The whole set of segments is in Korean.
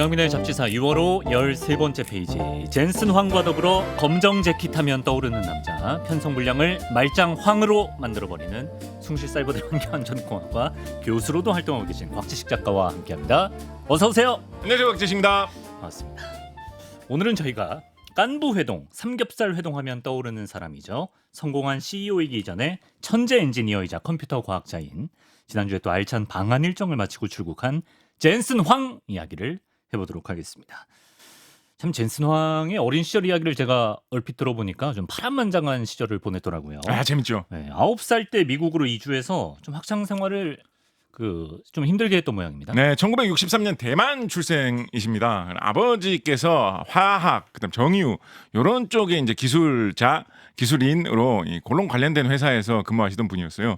김학민의 잡지사 6월호 13번째 페이지. 젠슨 황과 더불어 검정 재킷 하면 떠오르는 남자, 편성불량을 말짱 황으로 만들어버리는 숭실사이버대 환경안전공학과 교수로도 활동하고 계신 곽지식 작가와 함께합니다. 어서 오세요. 안녕하세요, 곽지식입니다. 반갑습니다. 오늘은 저희가 깐부 회동, 삼겹살 회동하면 떠오르는 사람이죠. 성공한 CEO이기 이전에 천재 엔지니어이자 컴퓨터 과학자인, 지난주에 또 알찬 방한 일정을 마치고 출국한 젠슨 황 이야기를 해보도록 하겠습니다. 참 젠슨 황의 어린 시절 이야기를 제가 얼핏 들어보니까 좀 파란만장한 시절을 보냈더라고요. 아, 재밌죠. 네, 9살 때 미국으로 이주해서 좀 학창 생활을 좀 힘들게 했던 모양입니다. 네, 1963년 대만 출생이십니다. 아버지께서 화학, 그다음 정유 이런 쪽에 이제 기술인으로 이 골롱 관련된 회사에서 근무하시던 분이었어요.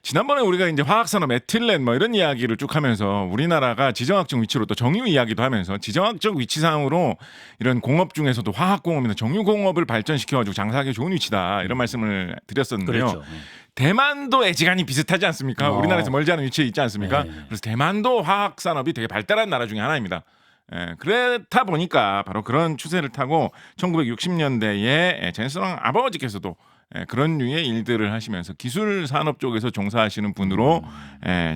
지난번에 우리가 이제 화학산업 에틸렌 뭐 이런 이야기를 쭉 하면서 우리나라가 지정학적 위치로 또 정유 이야기도 하면서 지정학적 위치상으로 이런 공업 중에서도 화학공업이나 정유공업을 발전시켜가지고 장사하기 좋은 위치다 이런 말씀을 드렸었는데요. 그렇죠. 대만도 애지간히 비슷하지 않습니까? 우리나라에서 멀지 않은 위치에 있지 않습니까? 네. 그래서 대만도 화학산업이 되게 발달한 나라 중에 하나입니다. 그렇다 보니까 바로 그런 추세를 타고 1960년대에 젠슨 황 아버지께서도 그런 류의 일들을 하시면서 기술 산업 쪽에서 종사하시는 분으로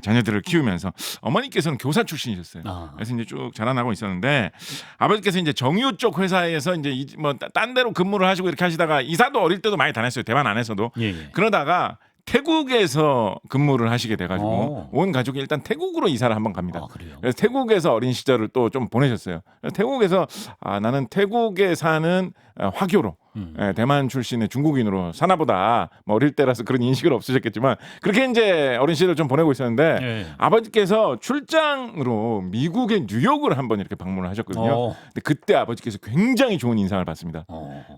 자녀들을 키우면서 어머니께서는 교사 출신이셨어요. 그래서 이제 쭉 자라나고 있었는데 아버지께서 이제 정유 쪽 회사에서 이제 뭐 딴 데로 근무를 하시고 이렇게 하시다가 이사도 어릴 때도 많이 다녔어요. 대만 안에서도. 예. 그러다가 태국에서 근무를 하시게 돼가지고 온 가족이 일단 태국으로 이사를 한번 갑니다. 그래요? 그래서 태국에서 어린 시절을 또 좀 보내셨어요. 그래서 태국에서 나는 태국에 사는 화교로 대만 출신의 중국인으로 사나보다 뭐 어릴 때라서 그런 인식은 없으셨겠지만 그렇게 이제 어린 시절을 좀 보내고 있었는데 아버지께서 출장으로 미국의 뉴욕을 한번 이렇게 방문을 하셨거든요. 근데 그때 아버지께서 굉장히 좋은 인상을 받습니다.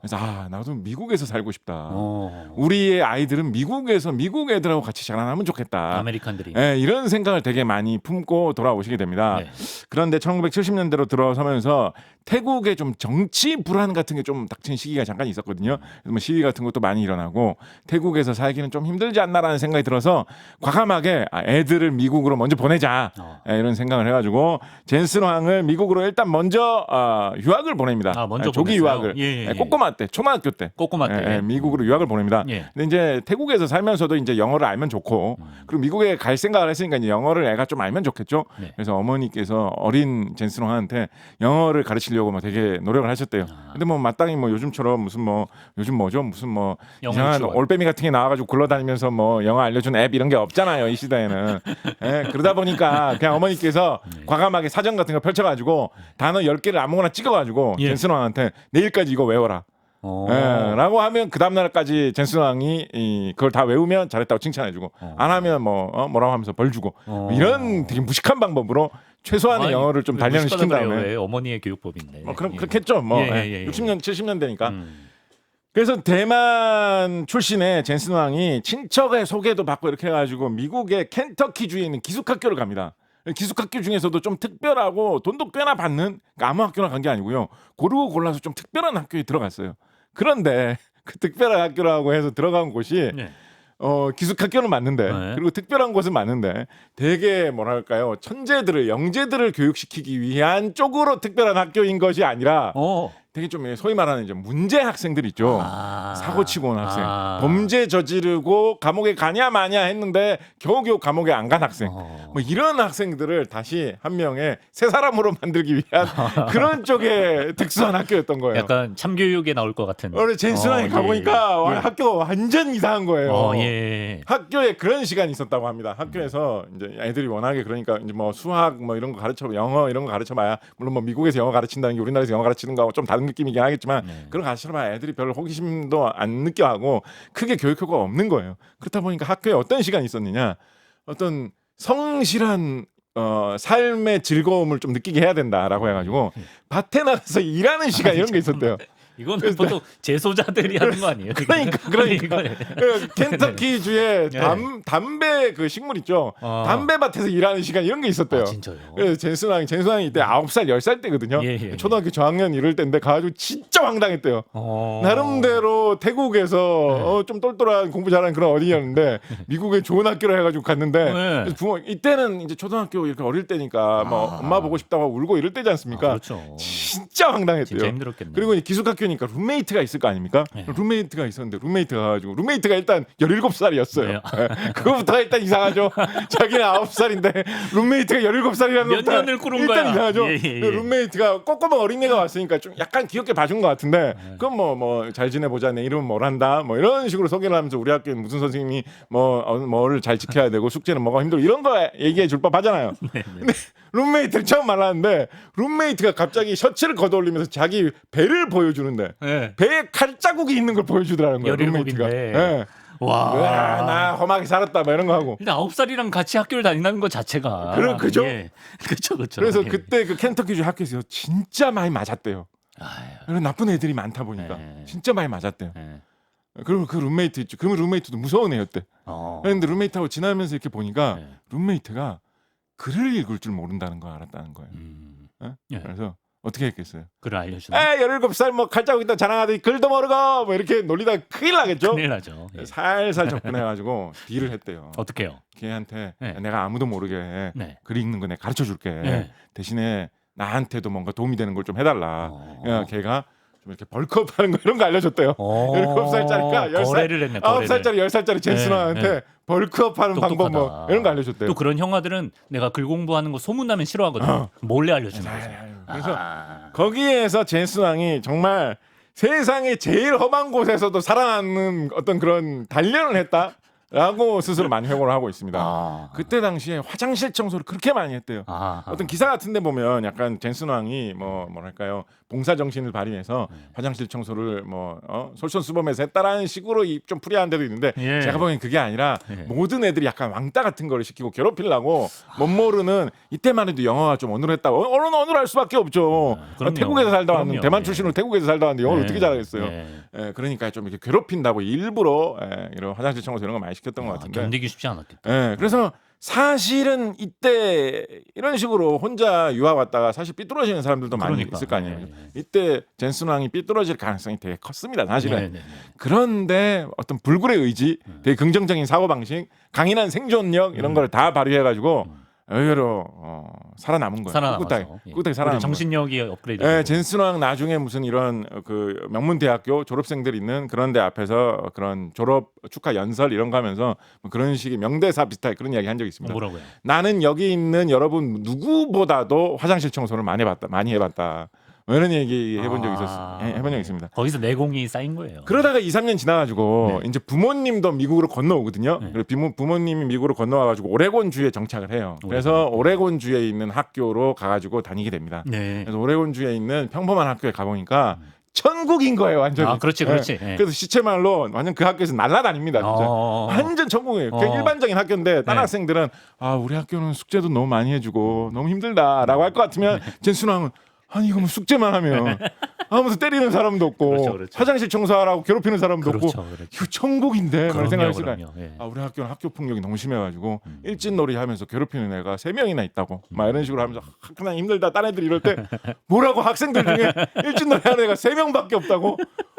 그래서 나도 미국에서 살고 싶다. 우리의 아이들은 미국 애들하고 같이 자라나면 좋겠다. 아메리칸들이. 이런 생각을 되게 많이 품고 돌아오시게 됩니다. 그런데 1970년대로 들어서면서 태국에 좀 정치 불안 같은 게 좀 닥친 시기가 잠깐 있었거든요. 그래서 뭐 시위 같은 것도 많이 일어나고 태국에서 살기는 좀 힘들지 않나라는 생각이 들어서 과감하게 애들을 미국으로 먼저 보내자 이런 생각을 해가지고 젠슨 황을 미국으로 일단 먼저 유학을 보냅니다. 먼저 조기 보냈어요? 유학을 꼬꼬마 때 초등학교 때 꼬꼬마 때 미국으로 유학을 보냅니다. 근데 이제 태국에서 살면서도 이제 영어를 알면 좋고 그리고 미국에 갈 생각을 했으니까 이제 영어를 애가 좀 알면 좋겠죠. 그래서 어머니께서 어린 젠슨 황한테 영어를 가르치려고 막 되게 노력을 하셨대요. 근데 뭐 마땅히 뭐 요즘처럼 무슨 뭐 요즘 뭐죠 무슨 뭐 이상한 올빼미 같은 게 나와가지고 굴러다니면서 뭐 영어 알려준 앱 이런 게 없잖아요 이 시대에는. 그러다 보니까 그냥 어머니께서 과감하게 사전 같은 거 펼쳐가지고 단어 10개를 아무거나 찍어가지고 젠슨 황한테 내일까지 이거 외워라. 라고 하면 그 다음날까지 젠슨 황이 그걸 다 외우면 잘했다고 칭찬해주고 안 하면 뭐라고 하면서 벌 주고 이런 되게 무식한 방법으로 최소한의 영어를 좀 단련을 시킨 다음에 어머니의 교육법인데. 그럼 그렇겠죠. 60년 70년대니까. 그래서 대만 출신의 젠슨 황이 친척의 소개도 받고 이렇게 해가지고 미국의 켄터키주에 있는 기숙학교를 갑니다. 기숙학교 중에서도 좀 특별하고 돈도 꽤나 받는 그러니까 아무 학교나 간 게 아니고요. 고르고 골라서 좀 특별한 학교에 들어갔어요. 그런데 그 특별한 학교라고 해서 들어간 곳이 기숙학교는 맞는데 그리고 특별한 곳은 맞는데 되게 뭐랄까요 천재들을 영재들을 교육시키기 위한 쪽으로 특별한 학교인 것이 아니라 되게 좀 소위 말하는 이제 문제 학생들 있죠. 사고치고 온 학생, 범죄 저지르고 감옥에 가냐 마냐 했는데 겨우겨우 감옥에 안 간 학생, 뭐 이런 학생들을 다시 한 명의 새 사람으로 만들기 위한 그런 쪽의 특수한 학교였던 거예요. 약간 참교육에 나올 것 같은. 우리 젠슨 황이 가보니까 학교 완전 이상한 거예요. 학교에 그런 시간이 있었다고 합니다. 학교에서 이제 애들이 워낙에 그러니까 이제 뭐 수학 뭐 이런 거 가르쳐, 영어 이런 거 가르쳐봐야 물론 뭐 미국에서 영어 가르친다는 게 우리나라에서 영어 가르치는 거하고 좀 다른 느낌이긴 하겠지만 그런 거 가르쳐봐야 애들이 별로 호기심도 안 느껴하고 크게 교육 효과가 없는 거예요. 그렇다 보니까 학교에 어떤 시간이 있었느냐, 어떤 성실한 삶의 즐거움을 좀 느끼게 해야 된다라고 해가지고 밭에 나가서 일하는 시간 이런 게 있었대요. 이거는 보통 재소자들이 하는 거 아니에요? 그러니까 켄터키주에 담배 그 식물 있죠. 담배밭에서 일하는 시간 이런 게 있었대요. 진짜요? 그래서 젠슨왕이 이때 9살 10살 때거든요. 초등학교 저학년 이럴 때인데 가가지고 진짜 황당했대요. 나름대로 태국에서 좀 똘똘한 공부 잘하는 그런 어린이였는데 미국에 좋은 학교를 해가지고 갔는데 그래서 부모 이때는 이제 초등학교 이렇게 어릴 때니까 뭐 엄마 보고 싶다고 울고 이럴 때지 않습니까? 그렇죠. 진짜 황당했대요. 진짜 힘들었겠네. 그리고 이제 기숙학교니까 룸메이트가 있을 거 아닙니까? 룸메이트가 있었는데 룸메이트가 가가지고 룸메이트가 일단 17살이었어요. 그거부터가 일단 이상하죠. 자기는 9살인데 룸메이트가 17살이라는 몇 년을 꾸른 일단 거야. 이상하죠. 룸메이트가 꼬꼬마 어린애가 왔으니까 좀 약간 귀엽게 봐준 것 같은데 그건 뭐 잘 지내보자 내 이름은 뭘 한다 뭐 이런 식으로 소개를 하면서 우리 학교에 무슨 선생님이 뭐를 잘 지켜야 되고 숙제는 뭐가 힘들고 이런 거 얘기해 줄 법하잖아요. 근데 룸메이트를 처음 만났는데 룸메이트가 갑자기 셔츠를 걷어올리면서 자기 배를 보여주는데 배에 칼자국이 있는 걸 보여주더라는 거예요. 룸메이트가. 와, 나 험하게 살았다 뭐 이런 거 하고. 일단 9살이랑 같이 학교를 다닌다는 것 자체가 그죠? 그렇죠. 그래서 그때 그 켄터키주 학교에서 진짜 많이 맞았대요. 그런 나쁜 애들이 많다 보니까 진짜 많이 맞았대요. 그리고 그 룸메이트 있죠. 그러면 룸메이트도 무서운 애였대. 그런데 룸메이트하고 지나면서 이렇게 보니까 룸메이트가 글을 읽을 줄 모른다는 걸 알았다는 거예요. 그래서 어떻게 했겠어요? 글을 알려주나? 17살 뭐 칼자국 있다 자랑하더니 글도 모르고 뭐 이렇게 놀리다가 큰일 나겠죠? 큰일 나죠. 살살 접근해가지고 딜을 했대요. 어떻게요? 걔한테 내가 아무도 모르게 글 읽는 거 내가 가르쳐줄게. 대신에 나한테도 뭔가 도움이 되는 걸 좀 해달라. 걔가 좀 이렇게 벌크업하는 거 이런 거 알려줬대요. 17살짜리가 9살짜리 10살짜리 젠슨왕한테 벌크업하는 방법 뭐 이런 거 알려줬대요. 또 그런 형아들은 내가 글 공부하는 거 소문나면 싫어하거든. 몰래 알려주는 거죠. 그래서 거기에서 젠슨왕이 정말 세상에 제일 험한 곳에서도 살아남는 어떤 그런 단련을 했다라고 스스로 많이 회고를 하고 있습니다. 그때 당시에 화장실 청소를 그렇게 많이 했대요. 어떤 기사 같은데 보면 약간 젠슨왕이 뭐랄까요 봉사 정신을 발휘해서 화장실 청소를 솔선수범해서 했다라는 식으로 좀 풀이하는 데도 있는데 제가 보기엔 그게 아니라 모든 애들이 약간 왕따 같은 거를 시키고 괴롭히려고 못 모르는 이때만 해도 영어가 좀 어눌했다고 어눌할 수밖에 없죠. 태국에서 살다 왔는데 대만 출신으로 태국에서 살다 왔는데 영어를 어떻게 잘하겠어요. 그러니까 좀 이렇게 괴롭힌다고 일부러 이런 화장실 청소 이런 거 많이 시켰던 것 같은데 견디기 쉽지 않았겠다. 그래서 사실은 이때 이런 식으로 혼자 유학 왔다가 사실 삐뚤어지는 사람들도 많이 있을 거 아니에요. 이때 젠슨왕이 삐뚤어질 가능성이 되게 컸습니다. 사실은. 그런데 어떤 불굴의 의지, 되게 긍정적인 사고방식, 강인한 생존력 이런 걸 다 발휘해가지고 의외로 살아남은 거예요. 꿋꿋하게 살아남은 정신력이 업그레이드. 젠슨왕 나중에 무슨 이런 그 명문 대학교 졸업생들 있는 그런 데 앞에서 그런 졸업 축하 연설 이런 거 하면서 뭐 그런 식의 명대사 비슷하게 그런 이야기 한 적이 있습니다. 뭐라고요? 나는 여기 있는 여러분 누구보다도 화장실 청소를 많이 해봤다. 뭐 이런 얘기 해본 적이 해본 적이 있습니다. 거기서 내공이 쌓인 거예요. 그러다가 2, 3년 지나가지고 이제 부모님도 미국으로 건너오거든요. 그리고 부모님이 미국으로 건너와가지고 오레곤 주에 정착을 해요. 그래서 오레곤 주에 있는 학교로 가가지고 다니게 됩니다. 그래서 오레곤 주에 있는 평범한 학교에 가보니까 천국인 거예요, 완전히. 그렇지. 그래서 시체말로 완전 그 학교에서 날아다닙니다, 진짜. 완전 천국이에요. 그냥 일반적인 학교인데 다른 학생들은 우리 학교는 숙제도 너무 많이 해주고 너무 힘들다라고 할 것 같으면 젠슨왕은 아니 이거 뭐 숙제만 하면 아무도 때리는 사람도 없고 그렇죠. 화장실 청소하라고 괴롭히는 사람도 없고 이거 천국인데 그런 생각했을 거예요. 우리 학교는 학교 폭력이 너무 심해가지고 일진놀이 하면서 괴롭히는 애가 3명이나 있다고 막 이런 식으로 하면서 학교는 힘들다 딴 애들이 이럴 때 뭐라고 학생들 중에 일진놀이 하는 애가 3명밖에 없다고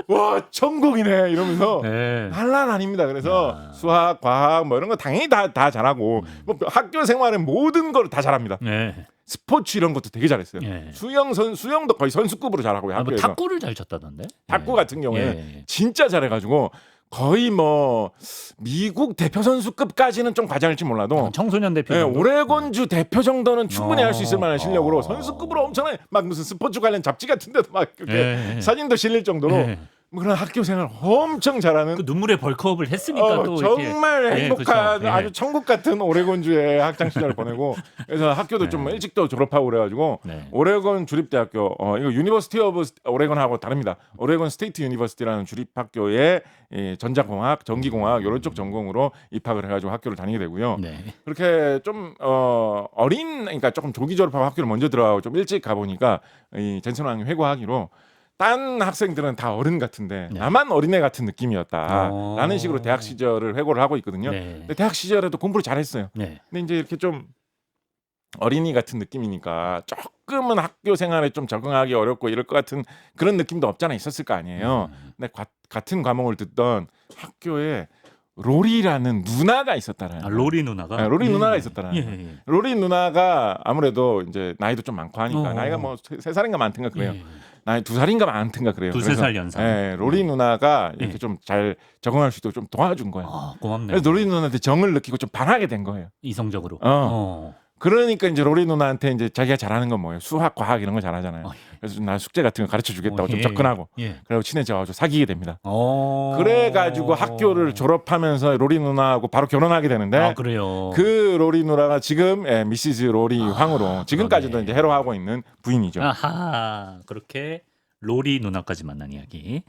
와 천국이네 이러면서 난란 아닙니다. 그래서 수학, 과학 뭐 이런 거 당연히 다 잘하고 뭐 학교 생활의 모든 걸 다 잘합니다. 스포츠 이런 것도 되게 잘했어요. 수영도 거의 선수급으로 잘하고 학교에서. 탁구를 잘 쳤다던데. 탁구 같은 경우에는 진짜 잘해가지고 거의 뭐 미국 대표 선수급까지는 좀 과장일지 몰라도 청소년 대표. 오레곤주 대표 정도는 충분히 할 수 있을 만한 실력으로 선수급으로 엄청나게 막 무슨 스포츠 관련 잡지 같은 데도 막 이렇게 사진도 실릴 정도로 뭐 그런 학교 생활 엄청 잘하는 그 눈물의 벌크업을 했으니까 또 정말 행복한 그렇죠. 아주 천국 같은 오레곤주의 학창 시절을 보내고 그래서 학교도 좀 일찍도 졸업하고 그래가지고 오레곤 주립대학교 이거 유니버시티 오브 오레곤하고 다릅니다. 오레곤 스테이트 유니버시티라는 주립학교에 전자공학, 전기공학 이런 쪽 전공으로 입학을 해가지고 학교를 다니게 되고요. 그렇게 좀 그러니까 조금 조기 졸업하고 학교를 먼저 들어가고 좀 일찍 가보니까 이 젠슨왕이 회고하기로 딴 학생들은 다 어른 같은데 네. 나만 어린애 같은 느낌이었다라는 식으로 대학 시절을 회고를 하고 있거든요. 네. 근데 대학 시절에도 공부를 잘했어요. 네. 근데 이제 이렇게 좀 어린이 같은 느낌이니까 조금은 학교 생활에 좀 적응하기 어렵고 이럴 것 같은 그런 느낌도 없잖아 있었을 거 아니에요. 근데 같은 과목을 듣던 학교에 로리라는 누나가 있었다라는. 로리 누나가. 네, 로리 누나가 있었다라는. 예. 로리 누나가 아무래도 이제 나이도 좀 많고 하니까 나이가 뭐 3살인가 많든가 그래요. 예. 나이 2살인가 많든가 그래요. 두세 살 연상. 예, 로리 누나가 이렇게 좀 잘 적응할 수 있도록 좀 도와준 거예요. 고맙네. 그래서 로리 누나한테 정을 느끼고 좀 반하게 된 거예요. 이성적으로. 그러니까 이제 로리 누나한테 이제 자기가 잘하는 건 뭐예요? 수학, 과학 이런 거 잘하잖아요. 그래서 나 숙제 같은 거 가르쳐 주겠다고 좀 접근하고. 예. 그리고 친해져가지고 사귀게 됩니다. 그래가지고 학교를 졸업하면서 로리 누나하고 바로 결혼하게 되는데. 그래요. 그 로리 누나가 지금 미시즈 로리 황으로 지금까지도 그러네. 이제 해로하고 있는 부인이죠. 아하, 그렇게 로리 누나까지 만난 이야기.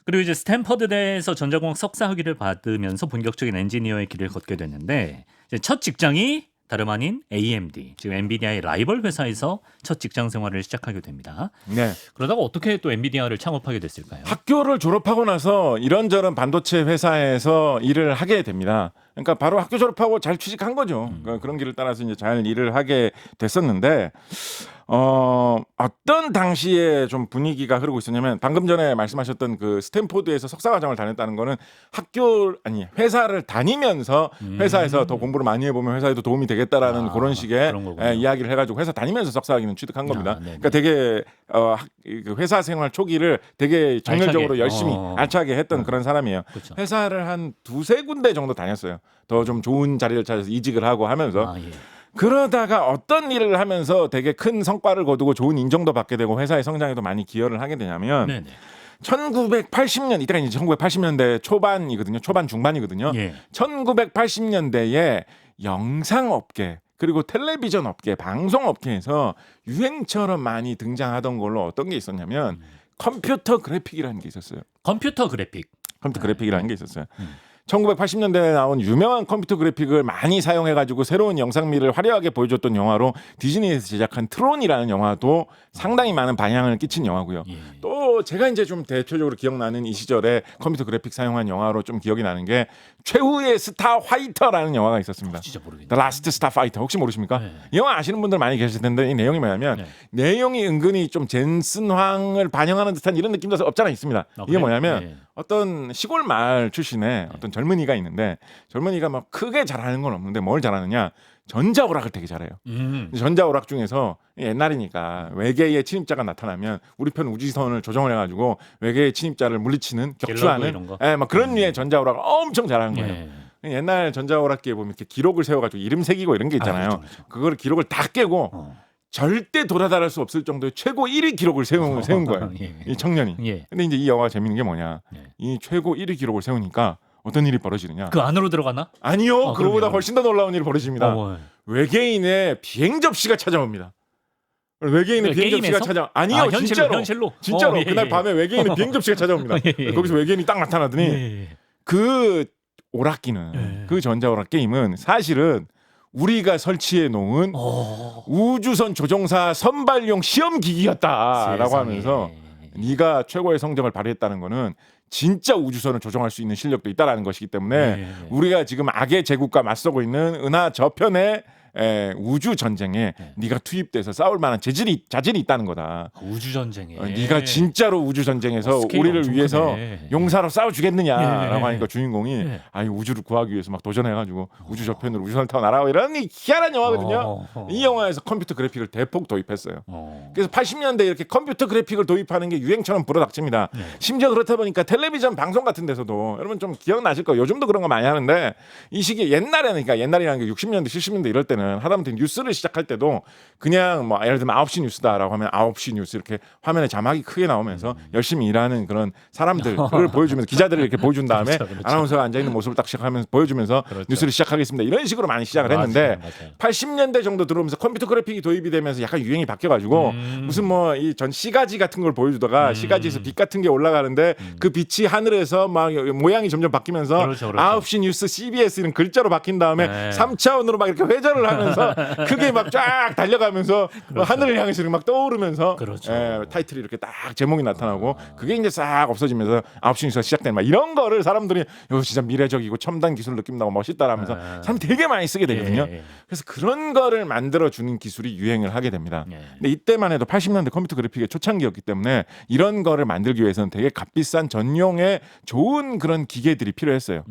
그리고 이제 스탠퍼드대에서 전자공학 석사 학위를 받으면서 본격적인 엔지니어의 길을 걷게 됐는데 이제 첫 직장이 다름 아닌 AMD, 지금 엔비디아의 라이벌 회사에서 첫 직장 생활을 시작하게 됩니다. 네. 그러다가 어떻게 또 엔비디아를 창업하게 됐을까요? 학교를 졸업하고 나서 이런저런 반도체 회사에서 일을 하게 됩니다. 그러니까 바로 학교 졸업하고 잘 취직한 거죠. 그러니까 그런 길을 따라서 이제 잘 일을 하게 됐었는데 어떤 당시에 좀 분위기가 흐르고 있었냐면 방금 전에 말씀하셨던 그 스탠포드에서 석사과정을 다녔다는 거는 회사를 다니면서 회사에서 더 공부를 많이 해보면 회사에도 도움이 되겠다라는 그런 식의 이야기를 해가지고 회사 다니면서 석사학위는 취득한 겁니다. 그러니까 되게 그 회사 생활 초기를 되게 정열적으로 열심히 알차게 했던 그런 사람이에요. 그렇죠. 회사를 한 두세 군데 정도 다녔어요. 더 좀 좋은 자리를 찾아서 이직을 하고 하면서 예. 그러다가 어떤 일을 하면서 되게 큰 성과를 거두고 좋은 인정도 받게 되고 회사의 성장에도 많이 기여를 하게 되냐면 네네. 1980년 이때가 이제 1980년대 초반이거든요. 초반 중반이거든요. 예. 1980년대에 영상업계 그리고 텔레비전 업계, 방송 업계에서 유행처럼 많이 등장하던 걸로 어떤 게 있었냐면 컴퓨터 그래픽이라는 게 있었어요. 컴퓨터 그래픽. 컴퓨터 그래픽이라는 게 있었어요. 1980년대에 나온 유명한 컴퓨터 그래픽을 많이 사용해가지고 새로운 영상미를 화려하게 보여줬던 영화로 디즈니에서 제작한 트론이라는 영화도 상당히 많은 방향을 끼친 영화고요. 예. 또 제가 이제 좀 대표적으로 기억나는 이 시절에 컴퓨터 그래픽 사용한 영화로 좀 기억이 나는 게 최후의 스타 화이터라는 영화가 있었습니다. 진짜 모르겠네. The Last Star Fighter 혹시 모르십니까? 네. 이 영화 아시는 분들 많이 계실 텐데 이 내용이 뭐냐면 네. 내용이 은근히 좀 젠슨 황을 반영하는 듯한 이런 느낌도 없잖아 있습니다. 이게 뭐냐면 네. 어떤 시골 마을 출신의 어떤 젊은이가 있는데 젊은이가 막 크게 잘하는 건 없는데 뭘 잘하느냐 전자오락을 되게 잘해요. 전자오락 중에서 옛날이니까 외계의 침입자가 나타나면 우리 편 우주선을 조정을 해가지고 외계의 침입자를 물리치는 격추하는 막 그런 류의 전자오락을 엄청 잘하는 거예요. 예. 옛날 전자오락기에 보면 이렇게 기록을 세워가지고 이름 새기고 이런 게 있잖아요. 그렇죠. 그걸 기록을 다 깨고 절대 돌아다닐 수 없을 정도의 최고 1위 기록을 세운 거예요. 예. 이 청년이. 예. 근데 이제 이 영화 재밌는 게 뭐냐? 이 최고 1위 기록을 세우니까 어떤 일이 벌어지느냐? 그 안으로 들어가나? 아니요. 그거보다 그럼요. 훨씬 더 놀라운 일이 벌어집니다. 외계인의 비행 접시가 찾아옵니다. 외계인의 비행 접시가 아니요. 현실로. 진짜로 그날 밤에 외계인의 비행 접시가 찾아옵니다. 거기서 외계인이 딱 나타나더니 그 오락기는 그 전자오락 게임은 사실은 우리가 설치해 놓은 우주선 조종사 선발용 시험 기기였다라고 하면서 네가 최고의 성적을 발휘했다는 거는 진짜 우주선을 조종할 수 있는 실력도 있다라는 것이기 때문에 우리가 지금 악의 제국과 맞서고 있는 은하 저편의 우주 전쟁에 네가 투입돼서 싸울 만한 자질이 있다는 거다. 우주 전쟁에. 네가 진짜로 우주 전쟁에서 우리를 위해서 용사로 싸워 주겠느냐라고 하니까 주인공이 아니 우주를 구하기 위해서 막 도전해가지고 우주 저편으로 우주선을 타고 날아가고 이런 희한한 영화거든요. 이 영화에서 컴퓨터 그래픽을 대폭 도입했어요. 그래서 80년대 이렇게 컴퓨터 그래픽을 도입하는 게 유행처럼 불어닥칩니다. 심지어 그렇다 보니까 텔레비전 방송 같은 데서도 여러분 좀 기억나실 거예요. 요즘도 그런 거 많이 하는데 이 시기에 옛날이라는 게 60년대 70년대 이럴 때는 하다못해 뉴스를 시작할 때도 그냥 뭐 예를 들면 9시 뉴스다라고 하면 9시 뉴스 이렇게 화면에 자막이 크게 나오면서 열심히 일하는 그런 사람들을 보여주면서 기자들을 이렇게 보여준 다음에 그렇죠. 아나운서가 앉아있는 모습을 딱 시작하면서 보여주면서 뉴스를 시작하겠습니다. 이런 식으로 많이 시작을 했는데 맞아요. 80년대 정도 들어오면서 컴퓨터 그래픽이 도입이 되면서 약간 유행이 바뀌어가지고 무슨 뭐 이 전 시가지 같은 걸 보여주다가 시가지에서 빛 같은 게 올라가는데 그 빛이 하늘에서 막 모양이 점점 바뀌면서 그렇죠. 9시 뉴스 CBS 이런 글자로 바뀐 다음에 3차원으로 막 이렇게 회전을 하면서 그게 막 쫙 달려가면서 그렇죠. 하늘을 향해서 막 떠오르면서 그렇죠. 타이틀이 이렇게 딱 제목이 나타나고 그게 이제 싹 없어지면서 9시 뉴스가 시작되는 막 이런 거를 사람들이 이거 진짜 미래적이고 첨단 기술 느낌 나고 멋있다라면서 사람 되게 많이 쓰게 되거든요. 그래서 그런 거를 만들어주는 기술이 유행을 하게 됩니다. 근데 이때만 해도 80년대 컴퓨터 그래픽의 초창기였기 때문에 이런 거를 만들기 위해서는 되게 값비싼 전용의 좋은 그런 기계들이 필요했어요.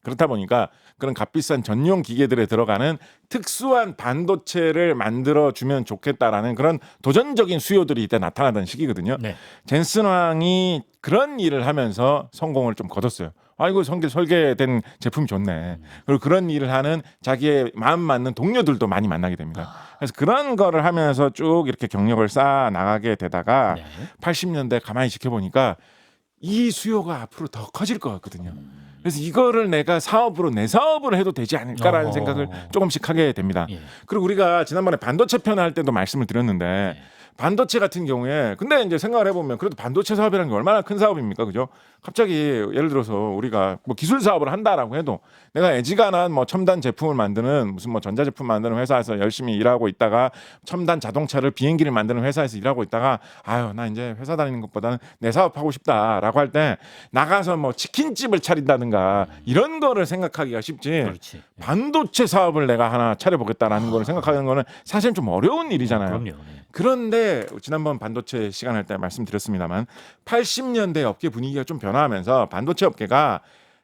그렇다 보니까 그런 값비싼 전용 기계들에 들어가는 특수한 반도체를 만들어주면 좋겠다라는 그런 도전적인 수요들이 이때 나타나던 시기거든요. 네. 젠슨 왕이 그런 일을 하면서 성공을 좀 거뒀어요. 아이고 설계된 제품이 좋네. 그리고 그런 일을 하는 자기의 마음 맞는 동료들도 많이 만나게 됩니다. 그래서 그런 거를 하면서 쭉 이렇게 경력을 쌓아 나가게 되다가 80년대 가만히 지켜보니까 이 수요가 앞으로 더 커질 것 같거든요. 그래서 이거를 내가 내 사업으로 해도 되지 않을까라는 생각을 조금씩 하게 됩니다. 그리고 우리가 지난번에 반도체 편 할 때도 말씀을 드렸는데 반도체 같은 경우에 근데 이제 생각을 해보면 그래도 반도체 사업이라는 게 얼마나 큰 사업입니까, 그죠? 갑자기 예를 들어서 우리가 뭐 기술 사업을 한다라고 해도 내가 애지간한 뭐 첨단 제품을 만드는 무슨 뭐 전자제품 만드는 회사에서 열심히 일하고 있다가 첨단 자동차를 비행기를 만드는 회사에서 일하고 있다가 아유 나 이제 회사 다니는 것보다는 내 사업하고 싶다라고 할 때 나가서 뭐 치킨집을 차린다든가 이런 거를 생각하기가 쉽지. 그렇지. 반도체 사업을 내가 하나 차려보겠다라는 거를 생각하는 거는 사실 좀 어려운 일이잖아요. 그럼요. 그런데 지난번 반도체 시간 할 때 말씀드렸습니다만 80년대 업계 분위기가 좀 변화하면서 반도체 업계가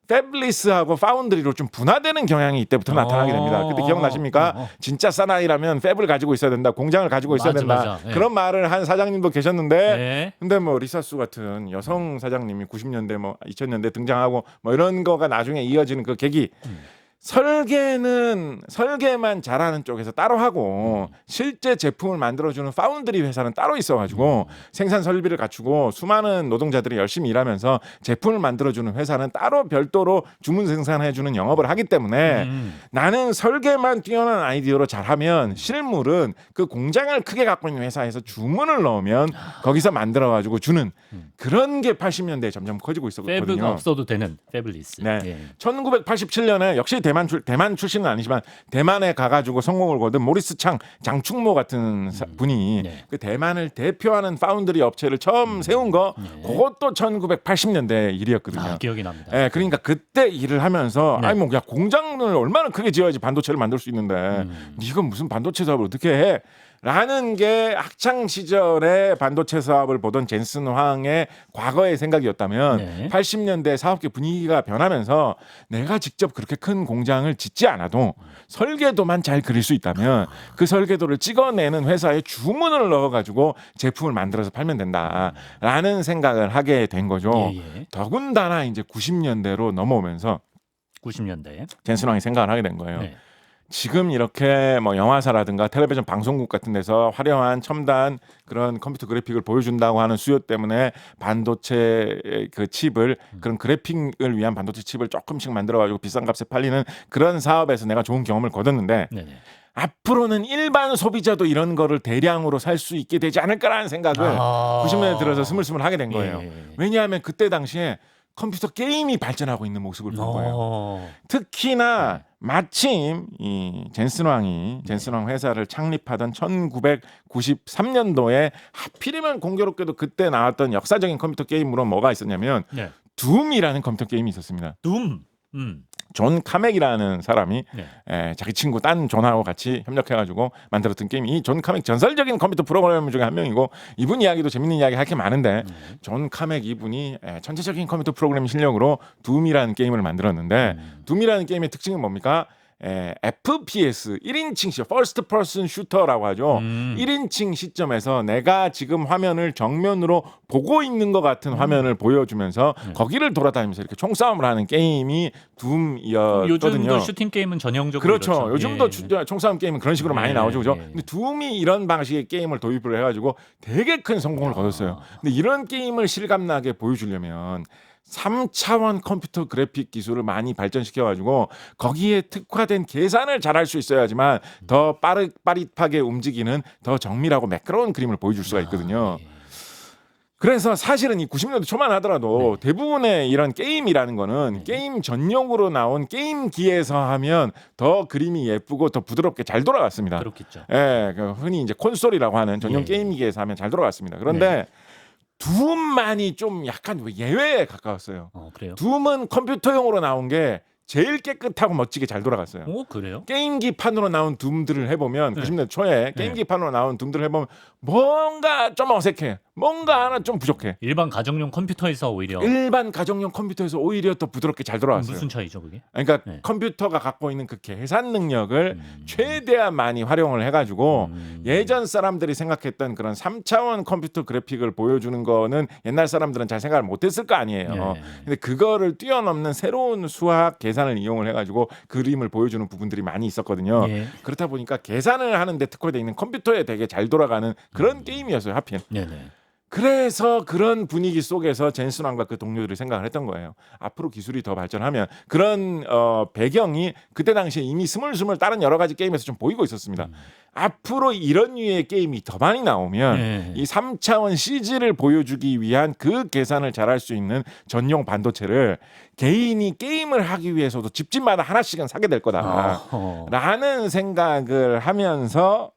패블리스하고 파운드리로 좀 분화되는 경향이 이때부터 나타나게 됩니다. 그때 기억나십니까? 진짜 사나이라면 팹을 가지고 있어야 된다. 공장을 가지고 있어야 된다. 맞아. 그런 말을 한 사장님도 계셨는데 근데 뭐 리사수 같은 여성 사장님이 90년대 뭐 2000년대 등장하고 뭐 이런 거가 나중에 이어지는 그 계기 설계만 잘하는 쪽에서 따로 하고 실제 제품을 만들어주는 파운드리 회사는 따로 있어가지고 생산 설비를 갖추고 수많은 노동자들이 열심히 일하면서 제품을 만들어주는 회사는 따로 별도로 주문 생산해주는 영업을 하기 때문에 나는 설계만 뛰어난 아이디어로 잘하면 실물은 그 공장을 크게 갖고 있는 회사에서 주문을 넣으면 거기서 만들어가지고 주는 그런 게 80년대에 점점 커지고 있었거든요. 패브가 없어도 되는 패블리스. 네. 1987년에 역시 대만 출신은 아니지만 대만에 가가지고 성공을 거둔 모리스 장충모 같은 분이 그 대만을 대표하는 파운드리 업체를 처음 세운 거 그것도 1980년대 일이었거든요. 기억이 납니다. 네, 그러니까 그때 일을 하면서 아니 뭐 야 공장을 얼마나 크게 지어야지 반도체를 만들 수 있는데 네가 무슨 반도체 사업을 어떻게 해? 라는 게 학창 시절에 반도체 사업을 보던 젠슨 황의 과거의 생각이었다면 80년대 사업계 분위기가 변하면서 내가 직접 그렇게 큰 공장을 짓지 않아도 설계도만 잘 그릴 수 있다면 그 설계도를 찍어내는 회사에 주문을 넣어가지고 제품을 만들어서 팔면 된다라는 생각을 하게 된 거죠. 더군다나 이제 90년대로 넘어오면서 90년대 젠슨 황이 생각을 하게 된 거예요. 지금 이렇게 뭐 영화사라든가 텔레비전 방송국 같은 데서 화려한 첨단 그런 컴퓨터 그래픽을 보여준다고 하는 수요 때문에 반도체 그 칩을 그런 그래픽을 위한 반도체 칩을 조금씩 만들어가지고 비싼 값에 팔리는 그런 사업에서 내가 좋은 경험을 거뒀는데 앞으로는 일반 소비자도 이런 거를 대량으로 살 수 있게 되지 않을까라는 생각을 90년대 들어서 스물스물 하게 된 거예요. 왜냐하면 그때 당시에 컴퓨터 게임이 발전하고 있는 모습을 본 거예요. 특히나 마침 이 젠슨 왕 회사를 창립하던 1993년도에 하필이면 공교롭게도 그때 나왔던 역사적인 컴퓨터 게임으로 뭐가 있었냐면 둠이라는 컴퓨터 게임이 있었습니다. 둠. 존 카맥이라는 사람이 자기 친구 딴 존하고 같이 협력해가지고 만들었던 게임이 이 존 카맥 전설적인 컴퓨터 프로그래머 중에 한 명이고 이분 이야기도 재밌는 이야기 할 게 많은데 존 카맥 이분이 전체적인 컴퓨터 프로그래밍 실력으로 둠이라는 게임을 만들었는데 둠이라는 게임의 특징은 뭡니까? FPS 1인칭 시 퍼스트 퍼슨 슈터라고 하죠. 1인칭 시점에서 내가 지금 화면을 정면으로 보고 있는 것 같은 화면을 보여주면서 거기를 돌아다니면서 이렇게 총싸움을 하는 게임이 둠이었거든요. 요즘도 슈팅 게임은 전형적으로 그렇죠. 요즘도 총싸움 게임은 그런 식으로 많이 나오죠. 그죠? 근데 둠이 이런 방식의 게임을 도입을 해가지고 되게 큰 성공을 거뒀어요. 근데 이런 게임을 실감나게 보여주려면 3차원 컴퓨터 그래픽 기술을 많이 발전시켜가지고 거기에 특화된 계산을 잘할 수 있어야지만 더 빠릿하게 움직이는 더 정밀하고 매끄러운 그림을 보여줄 수가 있거든요. 그래서 사실은 이 90년대 초만 하더라도 대부분의 이런 게임이라는 거는 게임 전용으로 나온 게임기에서 하면 더 그림이 예쁘고 더 부드럽게 잘 돌아갔습니다. 그렇겠죠. 예, 그 흔히 이제 콘솔이라고 하는 전용 게임기에서 하면 잘 돌아갔습니다. 그런데 둠만이 좀 약간 예외에 가까웠어요. 그래요? 둠은 컴퓨터용으로 나온 게 제일 깨끗하고 멋지게 잘 돌아갔어요. 그래요? 게임기판으로 나온 둠들을 해보면 90년대 초에 게임기판으로 나온 둠들을 해보면 뭔가 좀 어색해. 뭔가 하나 좀 부족해. 일반 가정용 컴퓨터에서 오히려 일반 가정용 컴퓨터에서 오히려 더 부드럽게 잘 돌아갔어요. 무슨 차이죠 그게? 그러니까 컴퓨터가 갖고 있는 그 계산 능력을 최대한 많이 활용을 해가지고 예전 사람들이 생각했던 그런 3차원 컴퓨터 그래픽을 보여주는 거는 옛날 사람들은 잘 생각을 못했을 거 아니에요. 근데 그거를 뛰어넘는 새로운 수학 계산을 이용을 해가지고 그림을 보여주는 부분들이 많이 있었거든요. 그렇다 보니까 계산을 하는데 특화되어 있는 컴퓨터에 되게 잘 돌아가는 그런 게임이었어요. 하필. 그래서 그런 분위기 속에서 젠슨 왕과 그 동료들이 생각을 했던 거예요. 앞으로 기술이 더 발전하면 그런 배경이 그때 당시에 이미 스물스물 다른 여러 가지 게임에서 좀 보이고 있었습니다. 앞으로 이런 류의 게임이 더 많이 나오면 이 3차원 CG를 보여주기 위한 그 계산을 잘할 수 있는 전용 반도체를 개인이 게임을 하기 위해서도 집집마다 하나씩은 사게 될 거다라는 생각을 하면서